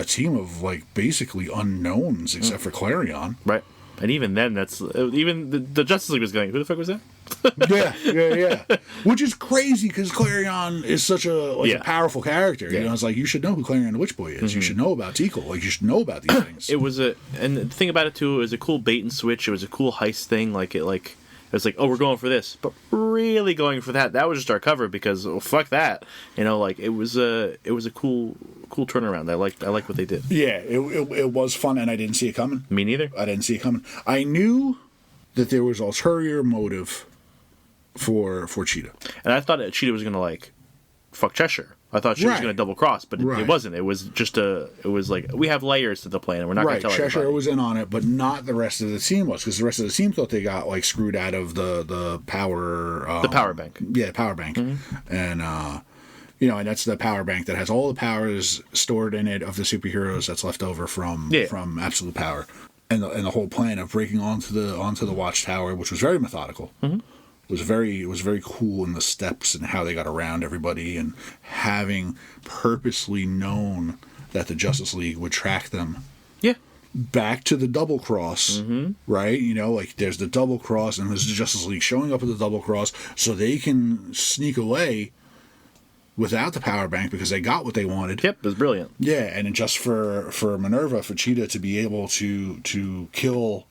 team of like basically unknowns except for Clarion, right? And even then, that's even the Justice League was going, "Who the fuck was that?" Yeah. Which is crazy because Clarion is such a powerful character. Yeah. You know, it's like you should know who Clarion the Witch Boy is. You should know about Tikal. Like you should know about these things. And the thing about it too, it was a cool bait and switch. It was a cool heist thing. It was like, oh, we're going for this, but really going for that. That was just our cover because fuck that. You know, it was a cool turnaround. I like what they did. Yeah, it was fun, and I didn't see it coming. Me neither. I didn't see it coming. I knew that there was ulterior motive for Cheetah. And I thought that Cheetah was gonna fuck Cheshire. I thought she was gonna double cross, but it wasn't. It was just we have layers to the plan, and we're not gonna tell Cheshire everybody. was in on it, but not the rest of the team was, because the rest of the team thought they got screwed out of the power the power bank. Yeah, power bank, and and that's the power bank that has all the powers stored in it of the superheroes that's left over from absolute power, and the whole plan of breaking onto the watchtower, which was very methodical. It was very cool in the steps and how they got around everybody, and having purposely known that the Justice League would track them back to the double cross, right? There's the double cross, and there's the Justice League showing up at the double cross so they can sneak away without the power bank because they got what they wanted. Yep, it was brilliant. Yeah, and just for Minerva, for Cheetah to be able to kill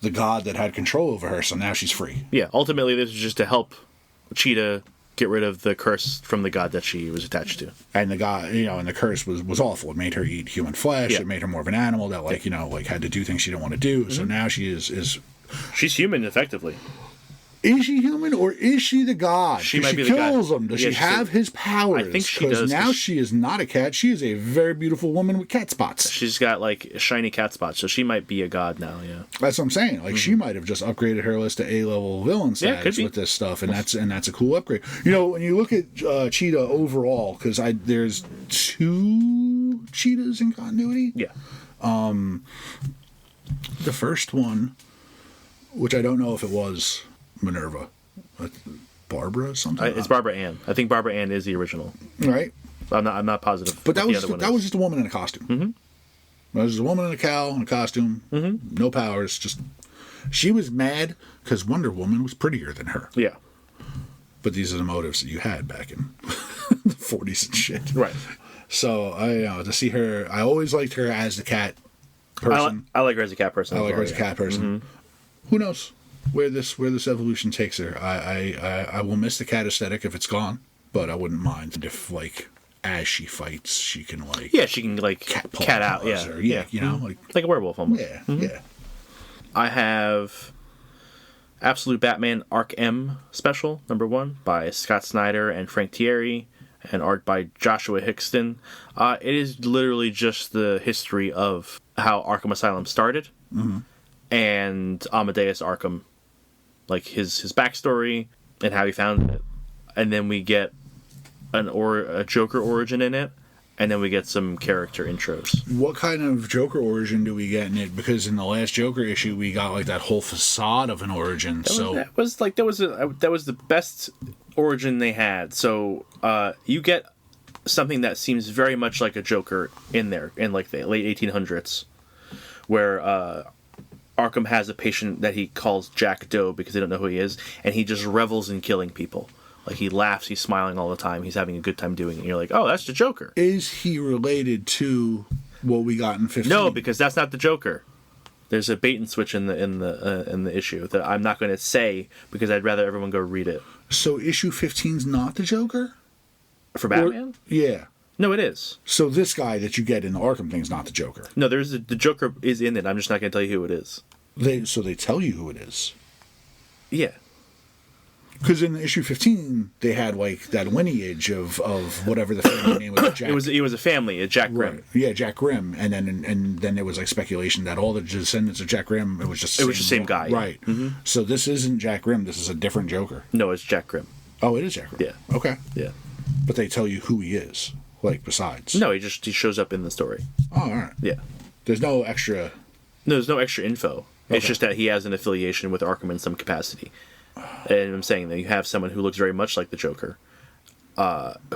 the god that had control over her, so now she's free. Yeah, ultimately this is just to help Cheetah get rid of the curse from the god that she was attached to. And the god, and the curse was awful. It made her eat human flesh. It made her more of an animal that had to do things she didn't want to do. So now she is she's human effectively. Is she human or is she the god? She might be the god. god. She kills him. Does she have his powers? I think she does. Now she is not a cat. She is a very beautiful woman with cat spots. She's got shiny cat spots, so she might be a god now. Yeah, that's what I'm saying. She might have just upgraded her list to A-level villain status with this stuff, and that's a cool upgrade. When you look at Cheetah overall, because there's 2 Cheetahs in continuity. Yeah. The first one, which I don't know if it was Minerva, Barbara something. It's Barbara Ann. I think Barbara Ann is the original. Right. I'm not positive. But that was just a woman in a costume. Mm-hmm. That was just a woman in a cowl and a costume. Mm-hmm. No powers. Just she was mad because Wonder Woman was prettier than her. Yeah. But these are the motives that you had back in the 40s and shit. Right. So to see her, I always liked her as the cat person. I like her as a cat person. I like her as a cat person. Mm-hmm. Who knows where this evolution takes her? I will miss the cat aesthetic if it's gone, but I wouldn't mind if as she fights she can she can cat out like a werewolf almost. Yeah. I have Absolute Batman Ark M special #1 by Scott Snyder and Frank Thierry, and art by Joshua Hickston. It is literally just the history of how Arkham Asylum started, and Amadeus Arkham, his backstory and how he found it, and then we get a Joker origin in it, and then we get some character intros. What kind of Joker origin do we get in it? Because in the last Joker issue, we got that whole facade of an origin. That was the best origin they had. So you get something that seems very much like a Joker in there in the late 1800s, where Arkham has a patient that he calls Jack Doe because they don't know who he is, and he just revels in killing people. He laughs, he's smiling all the time, he's having a good time doing it. And you're like, oh, that's the Joker. Is he related to what we got in 15? No, because that's not the Joker. There's a bait and switch in the issue that I'm not going to say because I'd rather everyone go read it. So issue 15's not the Joker? For Batman? Yeah. No, it is. So this guy that you get in the Arkham thing's not the Joker? No, the Joker is in it. I'm just not going to tell you who it is. So they tell you who it is? Yeah. Because in issue 15, they had that lineage of whatever the family name was. Jack. It was a family, Jack Grimm. Right. Yeah, Jack Grimm, and then there was speculation that all the descendants of Jack Grimm, it was the same guy. Right. Yeah. Mm-hmm. So this isn't Jack Grimm. This is a different Joker. No, it's Jack Grimm. Oh, it is Jack Grimm. Yeah. Okay. Yeah. But they tell you who he is. Besides. No, he shows up in the story. Oh, all right. Yeah. There's no extra. No, there's no extra info. Okay. It's just that he has an affiliation with Arkham in some capacity. And I'm saying that you have someone who looks very much like the Joker,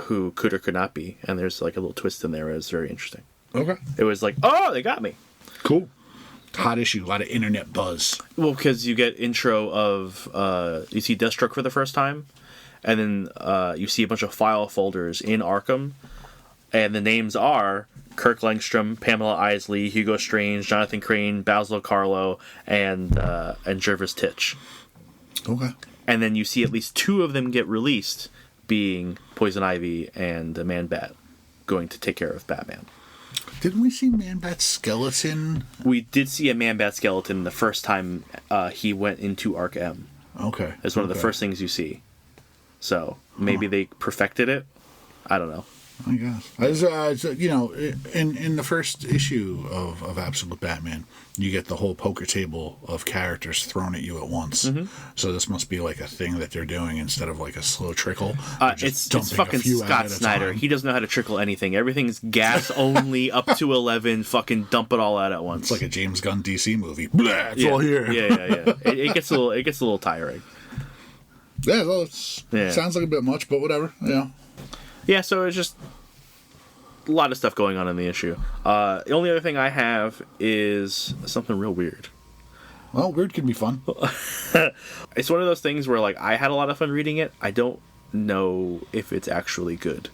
who could or could not be, and there's a little twist in there. It's very interesting. Okay. It was oh, they got me. Cool. Hot issue, a lot of internet buzz. Well, because you get intro of you see Deathstroke for the first time, and then you see a bunch of file folders in Arkham, and the names are Kirk Langstrom, Pamela Isley, Hugo Strange, Jonathan Crane, Basil Carlo, and Jervis Titch. Okay. And then you see at least 2 of them get released, being Poison Ivy and Man-Bat, going to take care of Batman. Didn't we see Man-Bat's skeleton? We did see a Man-Bat skeleton the first time he went into Ark M. Okay. It's one of the first things you see. So maybe they perfected it. I don't know. I guess. In the first issue of Absolute Batman, you get the whole poker table of characters thrown at you at once. Mm-hmm. So this must be like a thing that they're doing instead of like a slow trickle. It's fucking Scott Snyder. He doesn't know how to trickle anything. Everything's gas only up to 11. Fucking dump it all out at once. It's like a James Gunn DC movie. Blah, it's all here. Yeah. It gets a little tiring. Yeah, well, sounds like a bit much, but whatever. Yeah. Yeah, so it's just a lot of stuff going on in the issue. The only other thing I have is something real weird. Well, weird can be fun. It's one of those things where, like, I had a lot of fun reading it. I don't know if it's actually good.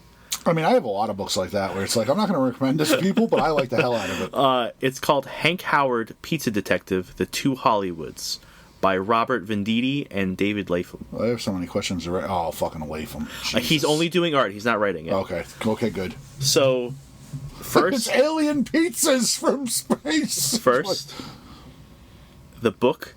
I mean, I have a lot of books like that where it's like, I'm not going to recommend this to people, but I like the hell out of it. It's called Hank Howard, Pizza Detective, The Two Hollywoods, by Robert Venditti and David Latham. I have so many questions. Oh, fucking Latham. He's only doing art. He's not writing it. Okay, good. So, first... It's alien pizzas from space! First, the book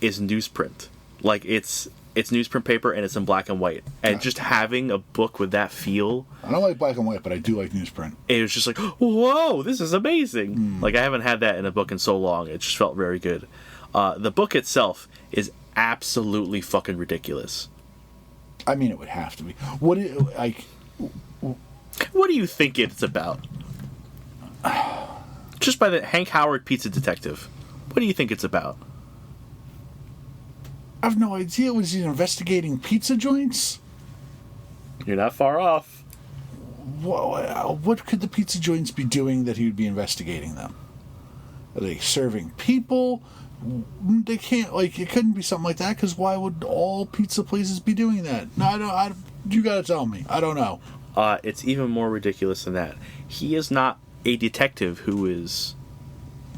is newsprint. Like, it's newsprint paper and it's in black and white. And just having a book with that feel... I don't like black and white, but I do like newsprint. It was just like, whoa, this is amazing. Like, I haven't had that in a book in so long. It just felt very good. The book itself is absolutely fucking ridiculous. I mean, it would have to be. What do you think it's about? Just by the Hank Howard Pizza Detective. What do you think it's about? I have no idea. Was he investigating pizza joints? You're not far off. What could the pizza joints be doing that he would be investigating them? Are they serving people? They can't, like, it couldn't be something like that, because why would all pizza places be doing that? No, you gotta tell me. I don't know. It's even more ridiculous than that. He is not a detective who is,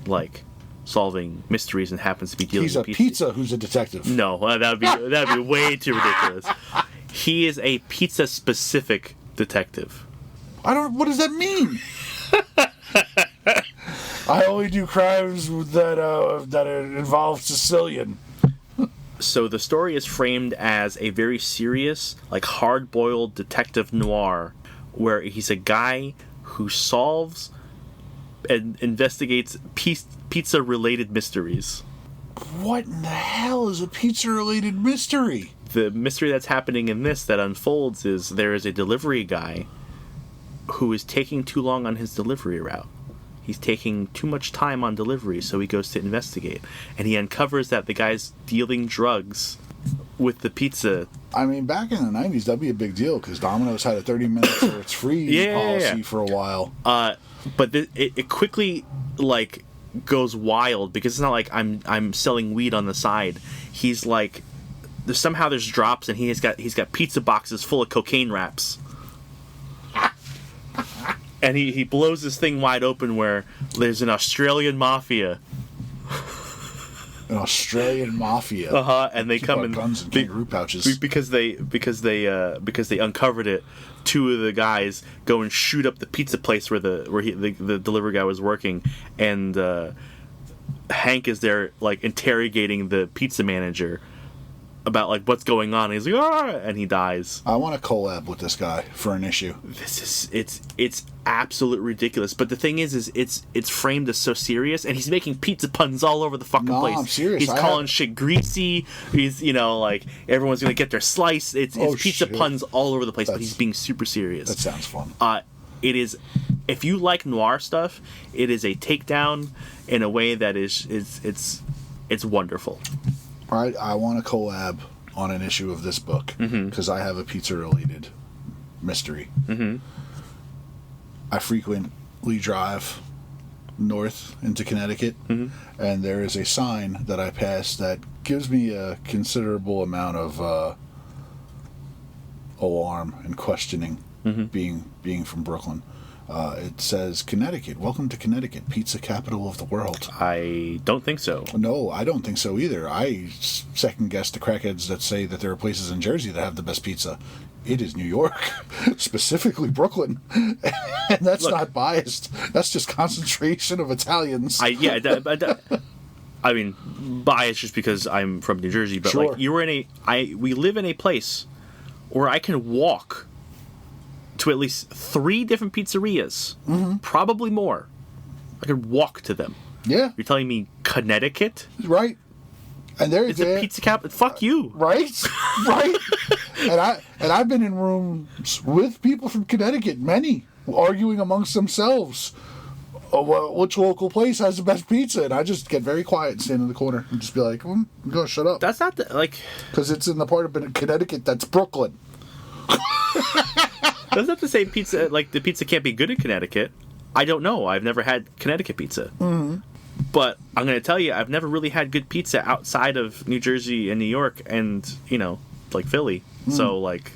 like, solving mysteries and happens to be dealing with He's a pizza who's a detective. No, that'd be way too ridiculous. He is a pizza-specific detective. What does that mean? I only do crimes that involve Sicilian. So the story is framed as a very serious, like, hard-boiled detective noir, where he's a guy who solves and investigates pizza-related mysteries. What in the hell is a pizza-related mystery? The mystery that's happening in this that unfolds is there is a delivery guy who is taking too long on his delivery route. He's taking too much time on delivery, so he goes to investigate. And he uncovers that the guy's dealing drugs with the pizza. I mean, back in the 90s, that'd be a big deal, because Domino's had a 30 minutes or it's free policy for a while. But it quickly, like, goes wild, because it's not like I'm selling weed on the side. He's like, there's drops, and he's got pizza boxes full of cocaine wraps. And he blows this thing wide open where there's an Australian mafia. An Australian mafia. And they come in guns and kangaroo pouches because they uncovered it. 2 of the guys go and shoot up the pizza place where the delivery guy was working, and Hank is there, like, interrogating the pizza manager about, like, what's going on. And he's like, and he dies. I want to collab with this guy for an issue. It's absolutely ridiculous. But the thing is it's framed as so serious, and he's making pizza puns all over the fucking place. I'm serious. He's calling shit greasy. He's, like, everyone's gonna get their slice. It's pizza puns all over the place, but he's being super serious. That sounds fun. It is, if you like noir stuff, it is a takedown in a way that it's wonderful. All right, I want to collab on an issue of this book, because I have a pizza-related mystery. I frequently drive north into Connecticut, and there is a sign that I pass that gives me a considerable amount of alarm and questioning, being from Brooklyn. It says, Connecticut, welcome to Connecticut, pizza capital of the world. I don't think so. No, I don't think so either. I second guess the crackheads that say that there are places in Jersey that have the best pizza. It is New York, specifically Brooklyn. And that's not biased. That's just concentration of Italians. I mean, biased just because I'm from New Jersey, but Sure. like we live in a place where I can walk to at least 3 different pizzerias, probably more. I could walk to them. Yeah, You're telling me Connecticut? right. And It's a pizza capital. Fuck you. Right, right. and I've been in rooms with people from Connecticut, many arguing amongst themselves, which local place has the best pizza, and I just get very quiet and stand in the corner and just be like, go shut up, That's not like. because it's in the part of Connecticut that's Brooklyn. That's not to say pizza. Like the pizza can't be good in Connecticut. I don't know. I've never had Connecticut pizza. But I'm going to tell you, I've never really had good pizza outside of New Jersey and New York and, like Philly. So, like,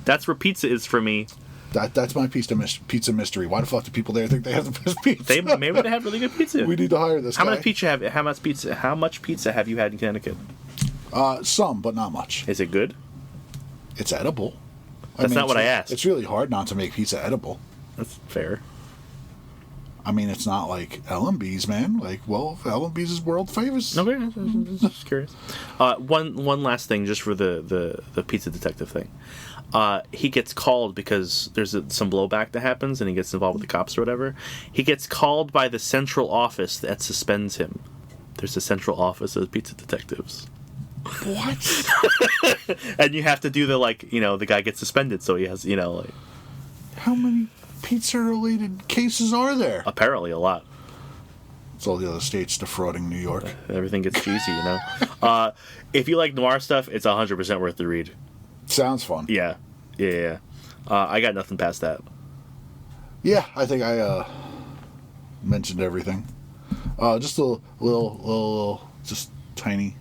that's where pizza is for me. That's my pizza mystery. Why the fuck do people there think they have the best pizza? Maybe they have really good pizza. We need to hire this guy. How much pizza have you had in Connecticut? Some, but not much. Is it good? It's edible. That's not what I asked. It's really hard not to make pizza edible. That's fair. I mean, it's not like L&B's, man. Like, well, L&B's is world famous. Okay, just curious. One last thing, just for the pizza detective thing. He gets called because there's some blowback that happens, and he gets involved with the cops or whatever. He gets called by the central office that suspends him. There's a central office of pizza detectives. What? And you have to do the guy gets suspended, so he has, like... How many pizza-related cases are there? Apparently a lot. It's all the other states defrauding New York. Everything gets cheesy, If you like noir stuff, it's 100% worth the read. Sounds fun. Yeah. I got nothing past that. Yeah, I think I mentioned everything. Just a little, just tiny.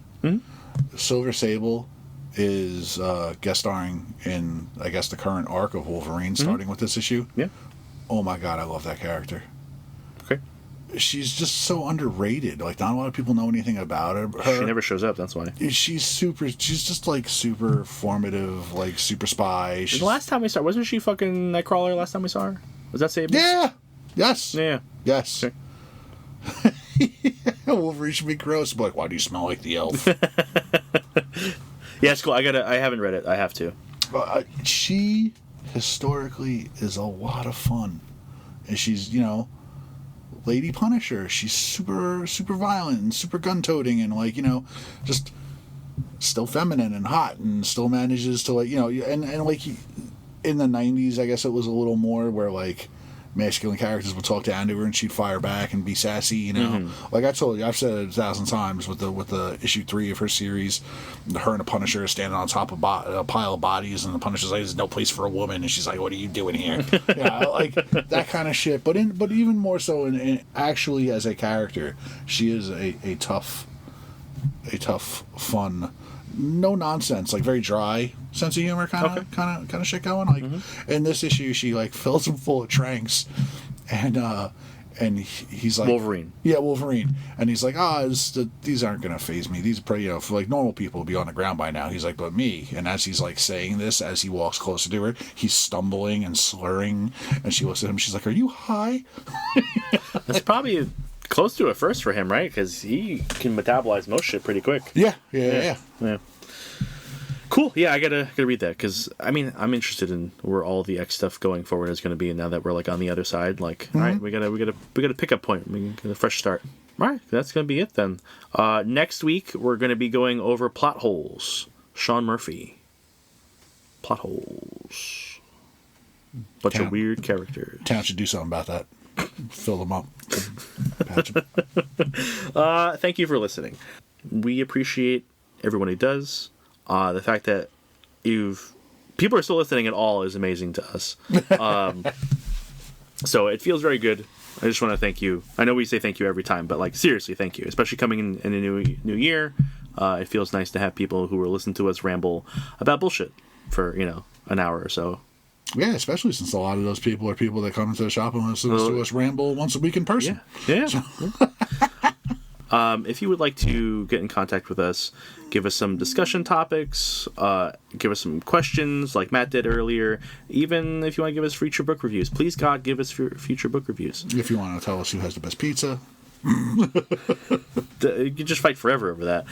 Silver Sable is guest starring in, I guess, the current arc of Wolverine, starting with this issue. Yeah. Oh my god, I love that character. Okay. She's just so underrated. Like, not a lot of people know anything about her. She never shows up, that's why. She's just like super formative, like super spy. The last time we saw her, wasn't she fucking Nightcrawler last time we saw her? Was that Sable? Yeah! Yes! Yeah. Yes. Okay. Wolverine should be gross, but like, why do you smell like the elf? Yeah, it's cool. I haven't read it. I have to. She historically is a lot of fun, and she's Lady Punisher. She's super violent and super gun-toting, and just still feminine and hot, and still manages to and like in the 90s, I guess it was a little more where like masculine characters would talk down to her and she'd fire back and be sassy, Like I told you, I've said it 1,000 times with the issue 3 of her series, her and the Punisher are standing on top of a pile of bodies, and the Punisher's like, "There's no place for a woman," and she's like, "What are you doing here?" Like that kind of shit. But even more so, in actually as a character, she is a tough, fun, no nonsense, like very dry sense of humor kind of shit going. Like in this issue, she like fills him full of tranks, and he's like Wolverine. Yeah, Wolverine. And he's like, these aren't gonna faze me. These are for like normal people would be on the ground by now. He's like, but me. And as he's like saying this, as he walks closer to her, he's stumbling and slurring. And she looks at him. She's like, "Are you high?" That's probably close to a first for him, right? Because he can metabolize most shit pretty quick. Yeah. Cool. Yeah, I gotta read that because I'm interested in where all the X stuff going forward is going to be, and now that we're like on the other side, like, all right, we got a pickup point. We get a fresh start. All right, that's going to be it then. Next week we're going to be going over plot holes. Sean Murphy. Plot holes. Bunch of weird characters. Town should do something about that. Fill them up. Patch them. Thank you for listening. We appreciate everyone who does. The fact that people are still listening at all is amazing to us. So it feels very good. I just want to thank you. I know we say thank you every time, but like seriously, thank you. Especially coming in a new year, it feels nice to have people who are listening to us ramble about bullshit for an hour or so. Yeah, especially since a lot of those people are people that come into the shop and listen to us ramble once a week in person. Yeah. If you would like to get in contact with us, give us some discussion topics, give us some questions like Matt did earlier. Even if you want to give us future book reviews, please God, give us future book reviews. If you want to tell us who has the best pizza. You can just fight forever over that.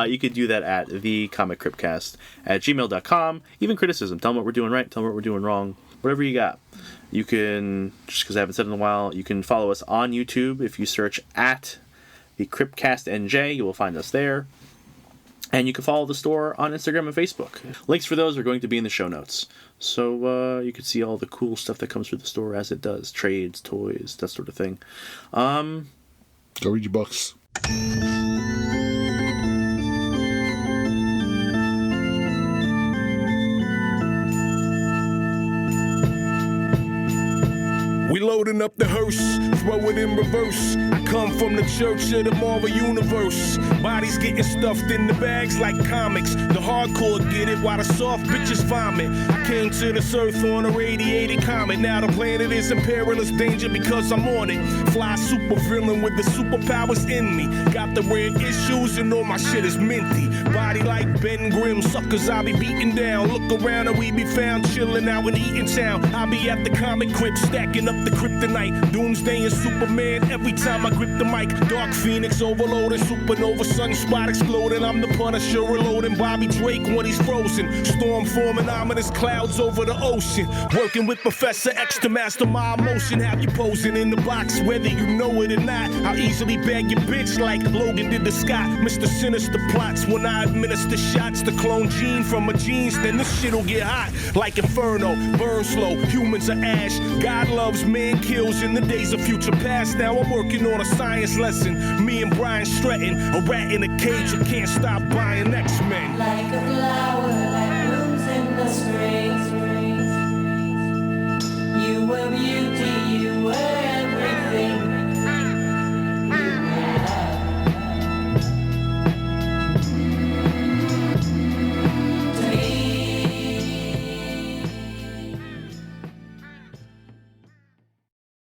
You could do that at thecomiccryptcast@gmail.com. Even criticism. Tell them what we're doing right. Tell them what we're doing wrong. Whatever you got. You can, just because I haven't said it in a while, you can follow us on YouTube. If you search at the Cryptcast NJ, you will find us there. And you can follow the store on Instagram and Facebook. Links for those are going to be in the show notes. So you can see all the cool stuff that comes through the store as it does. Trades, toys, that sort of thing. Go read your books. We loading up the hearse, throw it in reverse. I come from the church of the Marvel Universe. Bodies getting stuffed in the bags like comics. The hardcore get it while the soft bitches vomit. I came to this earth on a radiated comet. Now the planet is in perilous danger because I'm on it. Fly super villain with the superpowers in me. Got the red issues and all my shit is minty. Body like Ben Grimm, suckers I be beating down. Look around and we be found chilling out in Eatontown. I be at the comic crypt stacking up the kryptonite. Doomsday and Superman every time I grip the mic. Dark Phoenix overloading, supernova, sunspot exploding. I'm the Punisher reloading Bobby Drake when he's frozen. Storm forming ominous clouds over the ocean. Working with Professor X to master my emotion. Have you posing in the box whether you know it or not. I'll easily bag your bitch like Logan did to Scott. Mr. Sinister plots when I administer shots to clone gene from a genes. Then this shit'll get hot like Inferno. Burn slow, humans are ash. God loves man kills in the days of future past. Now I'm working on a science lesson. Me and Brian Stratton, a rat in a cage who can't stop buying X-Men. Like a flower that blooms in the spring. You were beauty, you were everything.